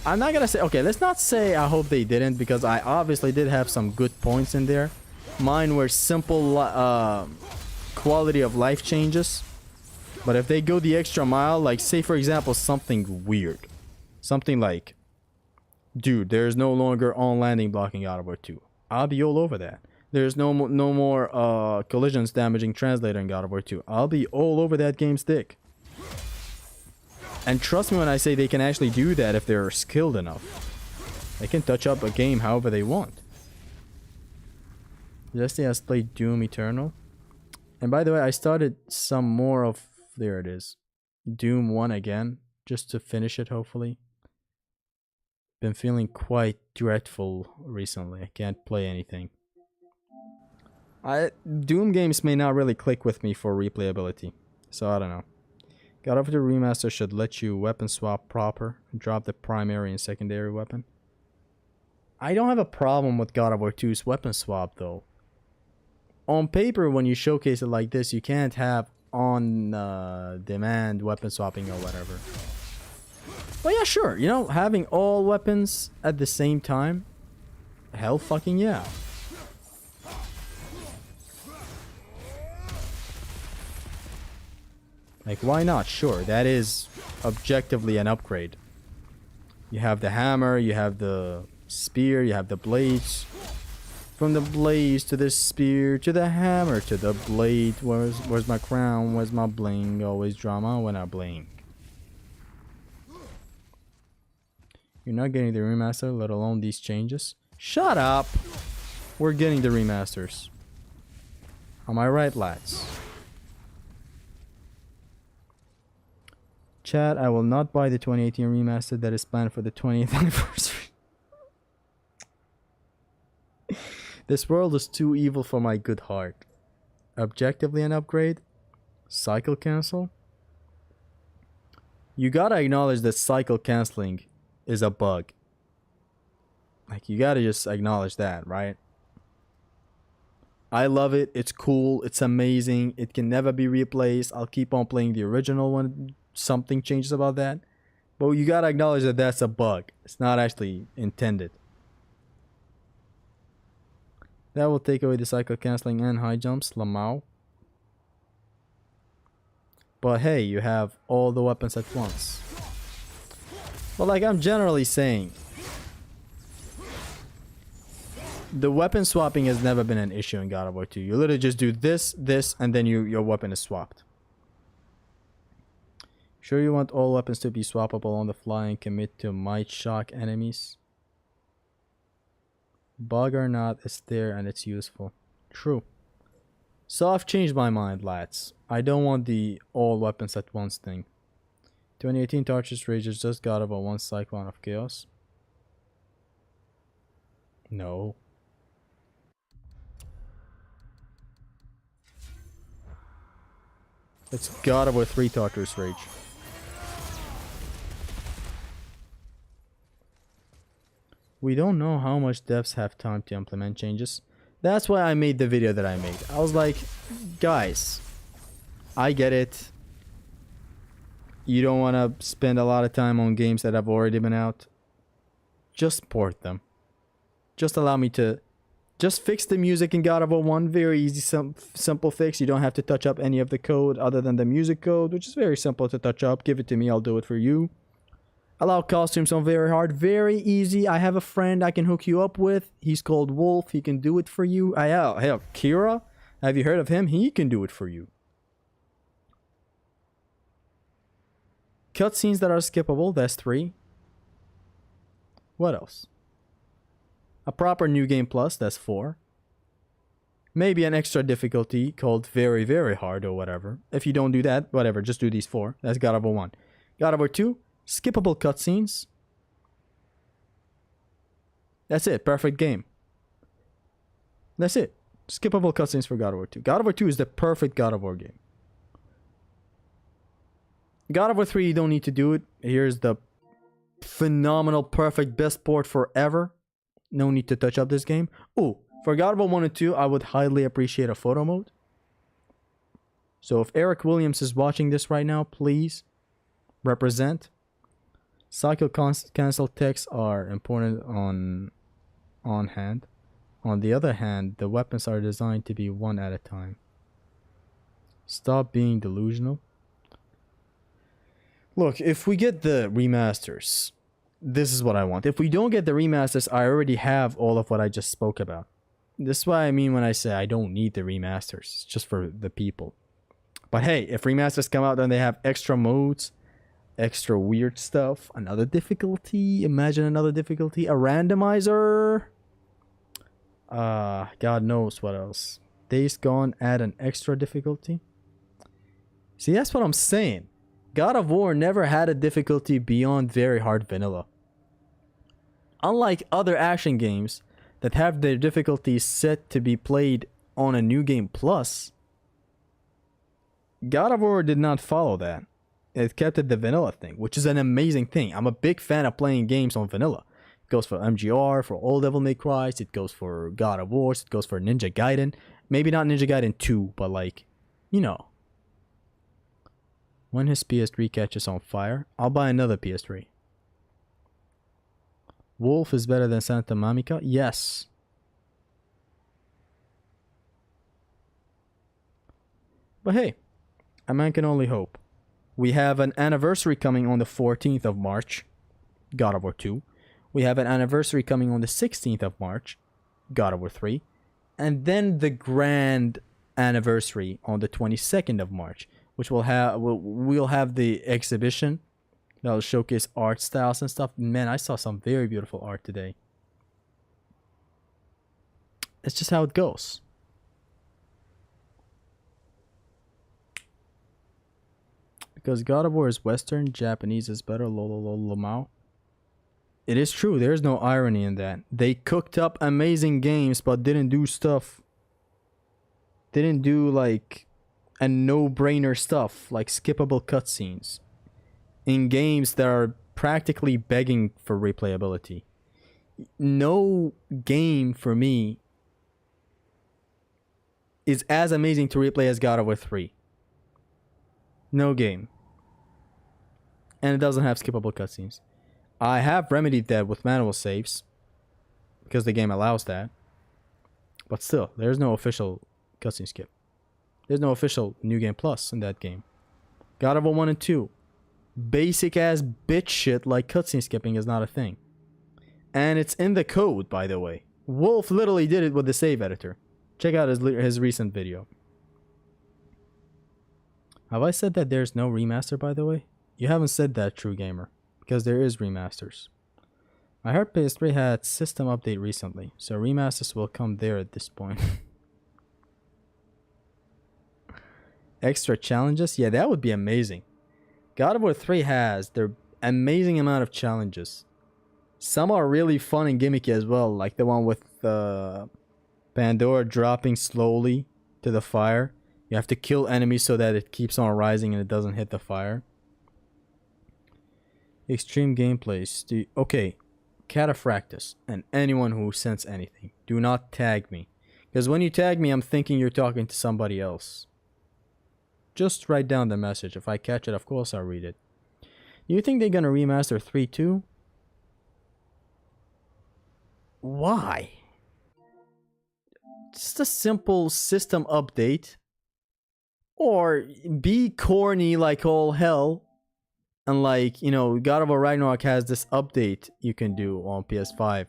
I'm not gonna say, okay, let's not say I hope they didn't, because I obviously did have some good points in there. Mine were simple quality of life changes. But if they go the extra mile, like say for example something weird. Something like, dude, there's no longer on landing blocking God of War 2. I'll be all over that. There's no more collisions damaging translator in God of War 2. I'll be all over that game's dick. And trust me when I say they can actually do that if they're skilled enough. They can touch up a game however they want. Jesse has played Doom Eternal. And by the way, I started some more of, there it is, Doom 1 again, just to finish it hopefully. Been feeling quite dreadful recently. I can't play anything. Doom games may not really click with me for replayability, so I don't know. God of War Remaster should let you weapon swap proper, drop the primary and secondary weapon. I don't have a problem with God of War 2's weapon swap though. On paper, when you showcase it like this, you can't have on demand weapon swapping or whatever. Well, yeah, sure. You know, having all weapons at the same time. Hell fucking yeah. Like, why not? Sure, that is objectively an upgrade. You have the hammer, you have the spear, you have the blades. From the blades to the spear to the hammer to the blade. Where's my crown? Where's my bling? Always drama when I blink. You're not getting the remaster, let alone these changes. Shut up! We're getting the remasters. Am I right, lads? Chat, I will not buy the 2018 remaster that is planned for the 20th anniversary. This world is too evil for my good heart. Objectively an upgrade? Cycle cancel? You gotta acknowledge that cycle canceling is a bug. Like, you gotta just acknowledge that, right? I love it. It's cool. It's amazing. It can never be replaced. I'll keep on playing the original when something changes about that. But you gotta acknowledge that that's a bug. It's not actually intended. That will take away the cycle cancelling and high jumps, Lamau. But hey, you have all the weapons at once. But like I'm generally saying, the weapon swapping has never been an issue in God of War 2. You literally just do this, and then your weapon is swapped. Sure you want all weapons to be swappable on the fly and commit to might shock enemies? Bug or not, it's there and it's useful. True. So I've changed my mind, lads. I don't want the all weapons at once thing. 2018 Torches Rage is just God of War 1 Cyclone of Chaos. No. It's God of War 3 Torches Rage. We don't know how much devs have time to implement changes. That's why I made the video that I made. I was like, guys, I get it. You don't want to spend a lot of time on games that have already been out. Just port them. Just allow me to just fix the music in God of War 1. Very easy, simple fix. You don't have to touch up any of the code other than the music code, which is very simple to touch up. Give it to me, I'll do it for you. Allow costumes on very hard. Very easy. I have a friend I can hook you up with. He's called Wolf. He can do it for you. Hell, Kira. Have you heard of him? He can do it for you. Cutscenes that are skippable. That's 3. What else? A proper new game plus. That's 4. Maybe an extra difficulty called very, very hard or whatever. If you don't do that, whatever. Just do these 4. That's God of War 1. God of War 2. Skippable cutscenes. That's it. Perfect game. That's it. Skippable cutscenes for God of War 2. God of War 2 is the perfect God of War game. God of War 3, you don't need to do it. Here's the phenomenal, perfect, best port forever. No need to touch up this game. Oh, for God of War 1 and 2, I would highly appreciate a photo mode. So if Eric Williams is watching this right now, please represent. Cycle cancel texts are important on hand. On the other hand, the weapons are designed to be one at a time. Stop being delusional. Look, if we get the remasters, this is what I want. If we don't get the remasters, I already have all of what I just spoke about. This is what I mean when I say I don't need the remasters. It's just for the people. But hey, if remasters come out and they have extra modes, extra weird stuff, another difficulty, imagine another difficulty, a randomizer, God knows what else. Days Gone add an extra difficulty. See, that's what I'm saying. God of War never had a difficulty beyond very hard vanilla. Unlike other action games that have their difficulties set to be played on a new game plus, God of War did not follow that. It kept it the vanilla thing, which is an amazing thing. I'm a big fan of playing games on vanilla. It goes for MGR, for all Devil May Cry, it goes for God of War, it goes for Ninja Gaiden. Maybe not Ninja Gaiden 2, but like, you know. When his PS3 catches on fire, I'll buy another PS3. Wolf is better than Santa Monica? Yes. But hey, a man can only hope. We have an anniversary coming on the 14th of March, God of War 2. We have an anniversary coming on the 16th of March, God of War 3. And then the grand anniversary on the 22nd of March, which we'll have the exhibition that'll showcase art styles and stuff. Man, I saw some very beautiful art today. It's just how it goes. Because God of War is Western, Japanese is better, lolololomao. It is true, there's no irony in that. They cooked up amazing games but didn't do stuff. Didn't do like a no-brainer stuff like skippable cutscenes in games that are practically begging for replayability. No game for me is as amazing to replay as God of War 3. No game. And it doesn't have skippable cutscenes. I have remedied that with manual saves because the game allows that. But still, there's no official cutscene skip. There's no official New Game Plus in that game. God of War 1 and 2. Basic ass bitch shit like cutscene skipping is not a thing. And it's in the code, by the way. Wolf literally did it with the save editor. Check out his recent video. Have I said that there's no remaster, by the way? You haven't said that, true gamer, because there is remasters. I heard PS3 had system update recently, so remasters will come there at this point. Extra challenges? Yeah, that would be amazing. God of War 3 has their amazing amount of challenges. Some are really fun and gimmicky as well, like the one with Pandora dropping slowly to the fire. You have to kill enemies so that it keeps on rising and it doesn't hit the fire. Extreme gameplays. Okay, Cataphractus and anyone who sends anything, do not tag me. Because when you tag me, I'm thinking you're talking to somebody else. Just write down the message. If I catch it, of course I'll read it. Do you think they're gonna remaster 3 too? Why? Just a simple system update. Or be corny like all hell. And like, you know, God of War Ragnarok has this update you can do on PS5.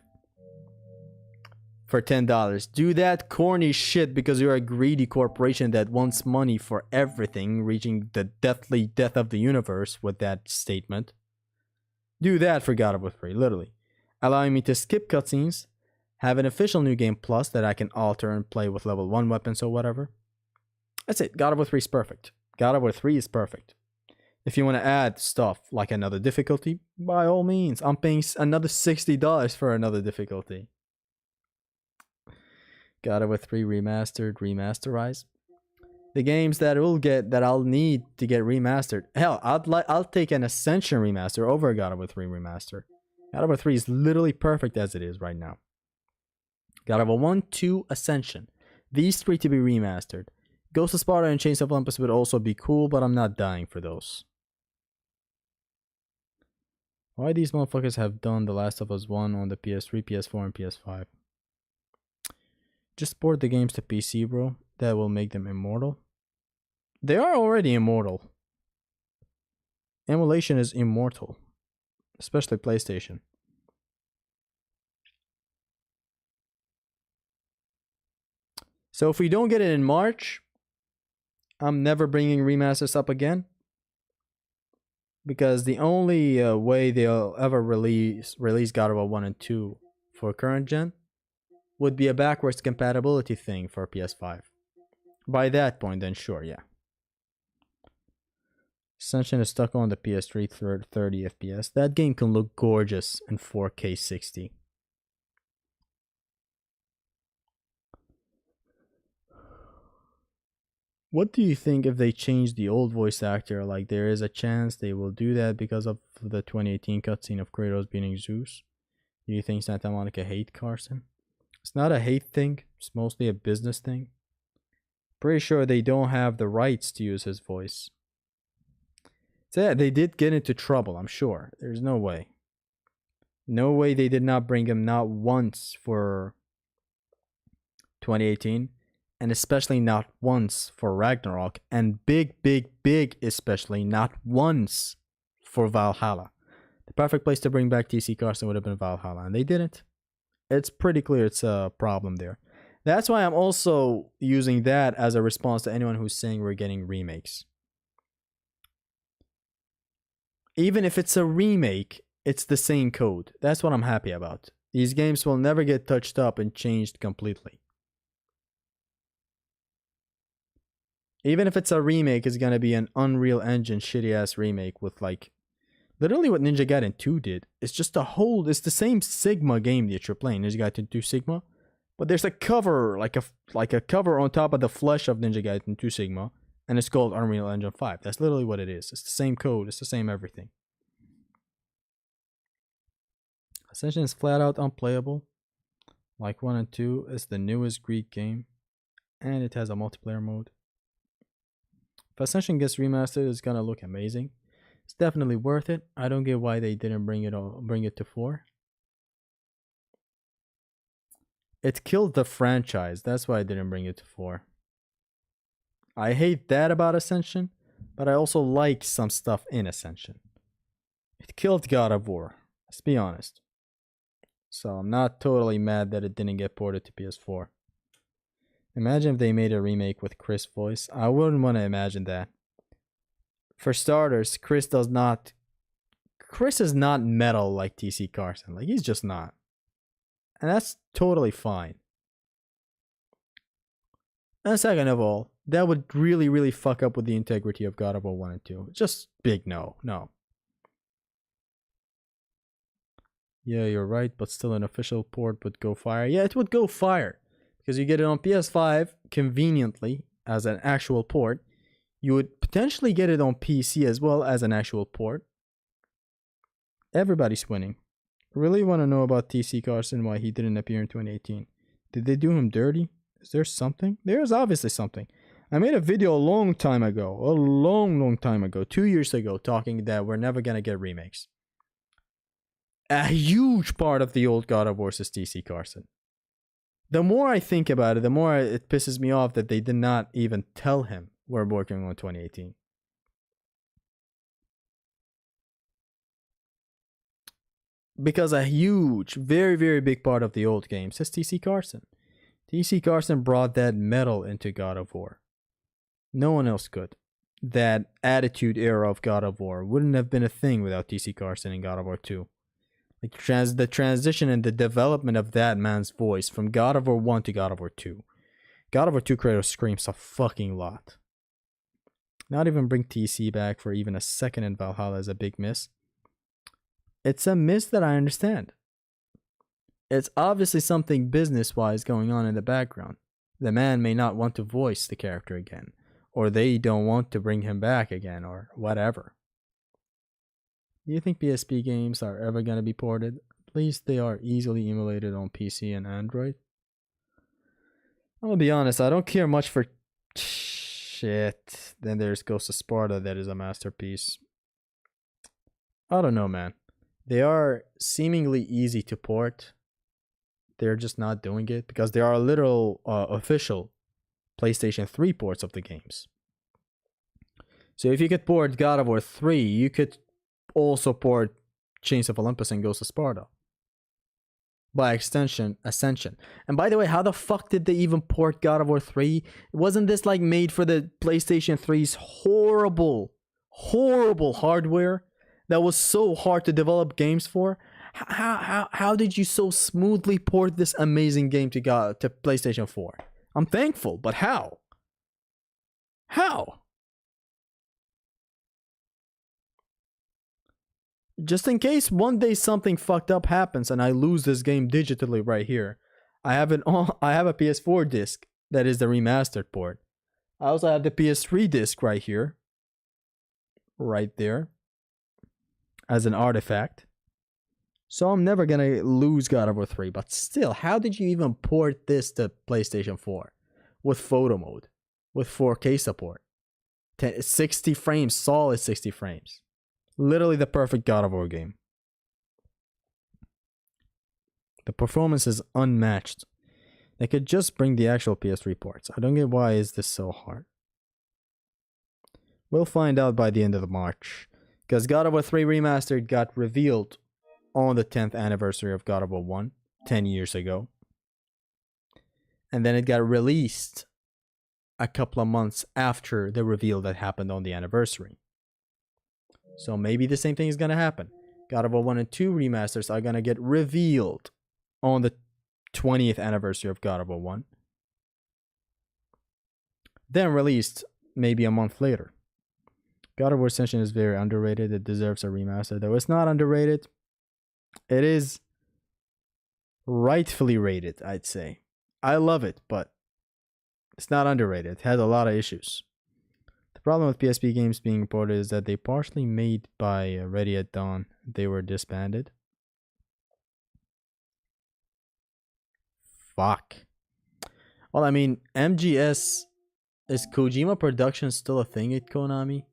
For $10. Do that corny shit because you're a greedy corporation that wants money for everything, reaching the deathly death of the universe with that statement. Do that for God of War 3, literally. Allowing me to skip cutscenes, have an official New Game Plus that I can alter and play with level 1 weapons or whatever. That's it. God of War 3 is perfect. God of War 3 is perfect. If you want to add stuff like another difficulty, by all means. I'm paying another $60 for another difficulty. God of War 3 remastered, remasterized. The games that I'll need to get remastered. Hell, I'll take an Ascension remaster over God of War 3 remaster. God of War 3 is literally perfect as it is right now. God of War 1, 2, Ascension. These 3 to be remastered. Ghost of Sparta and Chains of Olympus would also be cool, but I'm not dying for those. Why these motherfuckers have done The Last of Us 1 on the PS3, PS4, and PS5? Just port the games to PC, bro. That will make them immortal. They are already immortal. Emulation is immortal. Especially PlayStation. So if we don't get it in March, I'm never bringing remasters up again. Because the only way they'll ever release God of War 1 and 2 for current gen would be a backwards compatibility thing for PS5. By that point, then sure, yeah. Ascension is stuck on the PS3 30 FPS. That game can look gorgeous in 4K 60. What do you think if they change the old voice actor? Like, there is a chance they will do that because of the 2018 cutscene of Kratos beating Zeus. Do you think Santa Monica hate Carson? It's not a hate thing. It's mostly a business thing. Pretty sure they don't have the rights to use his voice. So yeah, they did get into trouble, I'm sure. There's no way. No way they did not bring him not once for 2018, and especially not once for Ragnarok, and big, especially not once for Valhalla. The perfect place to bring back TC Carson would have been Valhalla, and they didn't. It's pretty clear it's a problem there. That's why I'm also using that as a response to anyone who's saying we're getting remakes. Even if it's a remake, it's the same code. That's what I'm happy about. These games will never get touched up and changed completely. Even if it's a remake, it's gonna be an Unreal Engine shitty ass remake with like literally what Ninja Gaiden 2 did. It's just it's the same Sigma game that you're playing, Ninja Gaiden 2 Sigma. But there's a cover, like a cover on top of the flesh of Ninja Gaiden 2 Sigma, and it's called Unreal Engine 5. That's literally what it is. It's the same code, it's the same everything. Ascension is flat out unplayable. Like 1 and 2 is the newest Greek game, and it has a multiplayer mode. If Ascension gets remastered, it's gonna look amazing. It's definitely worth it. I don't get why they didn't bring it to 4. It killed the franchise. That's why I didn't bring it to 4. I hate that about Ascension, but I also like some stuff in Ascension. It killed God of War. Let's be honest. So I'm not totally mad that it didn't get ported to PS4. Imagine if they made a remake with Chris' voice. I wouldn't want to imagine that. For starters, Chris is not metal like TC Carson. Like, he's just not. And that's totally fine. And second of all, that would really fuck up with the integrity of God of War 1 and 2. Just big no. Yeah, you're right, but still an official port would go fire. Yeah, it would go fire. Because you get it on PS5 conveniently as an actual port. You would potentially get it on PC as well as an actual port. Everybody's winning. Really want to know about TC Carson, why he didn't appear in 2018. Did they do him dirty? Is there something? There's obviously something. I made a video a long time ago, 2 years ago, talking that we're never going to get remakes. A huge part of the old God of War is TC Carson. The more I think about it, the more it pisses me off that they did not even tell him we're working on 2018. Because a huge, very big part of the old games is TC Carson. TC Carson brought that metal into God of War. No one else could. That attitude era of God of War wouldn't have been a thing without TC Carson in God of War 2. Like the transition and the development of that man's voice from God of War 1 to God of War 2. God of War 2 Kratos screams a fucking lot. Not even bring TC back for even a second in Valhalla is a big miss. It's a miss that I understand. It's obviously something business-wise going on in the background. The man may not want to voice the character again, or they don't want to bring him back again, or whatever. Do you think PSP games are ever going to be ported? At least they are easily emulated on PC and Android. I'm going to be honest, I don't care much for shit. Then there's Ghost of Sparta, that is a masterpiece. I don't know, man. They are seemingly easy to port. They're just not doing it because there are literal official PlayStation 3 ports of the games. So if you could port God of War 3, you could also port Chains of Olympus and Ghost of Sparta. By extension, Ascension. And by the way, how the fuck did they even port God of War 3? Wasn't this like made for the PlayStation 3's horrible hardware that was so hard to develop games for? How did you so smoothly port this amazing game to PlayStation 4? I'm thankful, but how? How? Just in case one day something fucked up happens and I lose this game digitally right here, I have a PS4 disc that is the remastered port. I also have the PS3 disc right here, right there, as an artifact. So I'm never gonna lose God of War 3, but still, how did you even port this to PlayStation 4? With photo mode, with 4K support, 60 frames, solid 60 frames. Literally the perfect God of War game. The performance is unmatched. They could just bring the actual PS3 ports. I don't get why is this so hard. We'll find out by the end of March. Because God of War 3 Remastered got revealed on the 10th anniversary of God of War 1, 10 years ago. And then it got released a couple of months after the reveal that happened on the anniversary. So maybe the same thing is going to happen. God of War 1 and 2 remasters are going to get revealed on the 20th anniversary of God of War 1. Then released maybe a month later. God of War Ascension is very underrated. It deserves a remaster, though it's not underrated. It is rightfully rated, I'd say. I love it, but it's not underrated. It has a lot of issues. The problem with PSP games being ported is that they partially made by Ready at Dawn. They were disbanded. Fuck. Well, I mean, MGS... Is Kojima Productions still a thing at Konami?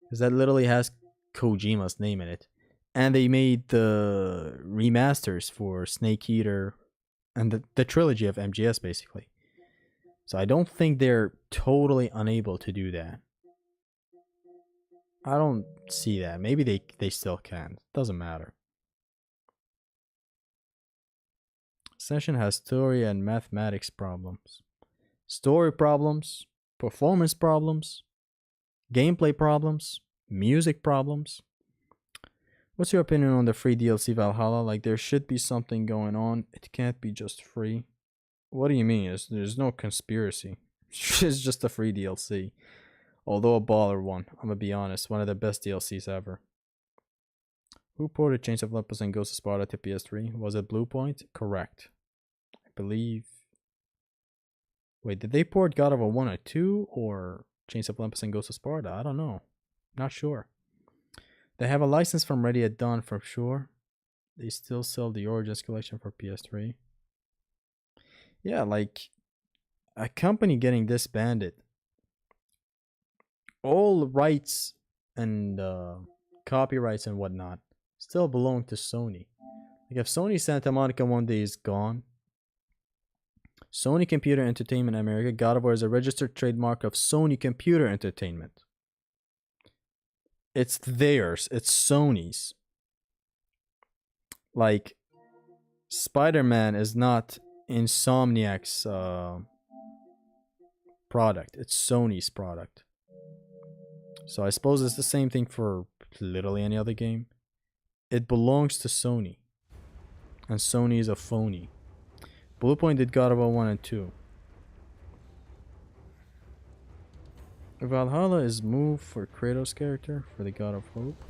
Because that literally has Kojima's name in it. And they made the remasters for Snake Eater and the trilogy of MGS, basically. So I don't think they're totally unable to do that. I don't see that. Maybe they still can. Doesn't matter. Session has story and mathematics problems. Story problems, performance problems, gameplay problems, music problems. What's your opinion on the free DLC Valhalla? Like, there should be something going on. It can't be just free. What do you mean? There's no conspiracy. It's just a free DLC. Although a baller one. I'm gonna be honest. One of the best DLCs ever. Who ported Chains of Olympus and Ghost of Sparta to PS3? Was it Bluepoint? Correct. I believe... Wait, did they port God of War 1 or 2? Or Chains of Olympus and Ghost of Sparta? I don't know. Not sure. They have a license from Ready at Dawn for sure. They still sell the Origins collection for PS3. Yeah, like a company getting disbanded. All rights and copyrights and whatnot still belong to Sony. Like if Sony Santa Monica one day is gone, Sony Computer Entertainment America, God of War is a registered trademark of Sony Computer Entertainment. It's theirs. It's Sony's. Like, Spider-Man is not Insomniac's product. It's Sony's product. So I suppose it's the same thing for literally any other game. It belongs to Sony. And Sony is a phony. Bluepoint did God of War 1 and 2. Valhalla is moved for Kratos' character for the God of Hope.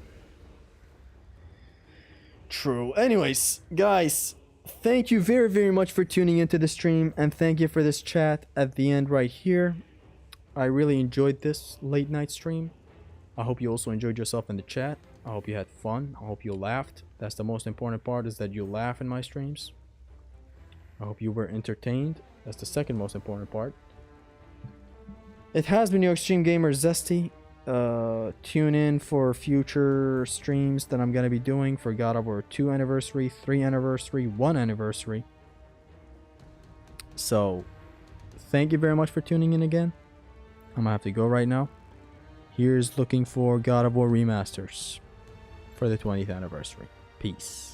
True. Anyways, guys, thank you very, very much for tuning into the stream, and thank you for this chat at the end right here. I really enjoyed this late night stream. I hope you also enjoyed yourself in the chat. I hope you had fun. I hope you laughed. That's the most important part, is that you laugh in my streams. I hope you were entertained. That's the second most important part. It has been your Extreme Gamer Zesty. Tune in for future streams that I'm going to be doing for God of War 2 anniversary, 3 anniversary, 1 anniversary. So, thank you very much for tuning in again. I'm going to have to go right now. Here's looking for God of War remasters for the 20th anniversary. Peace.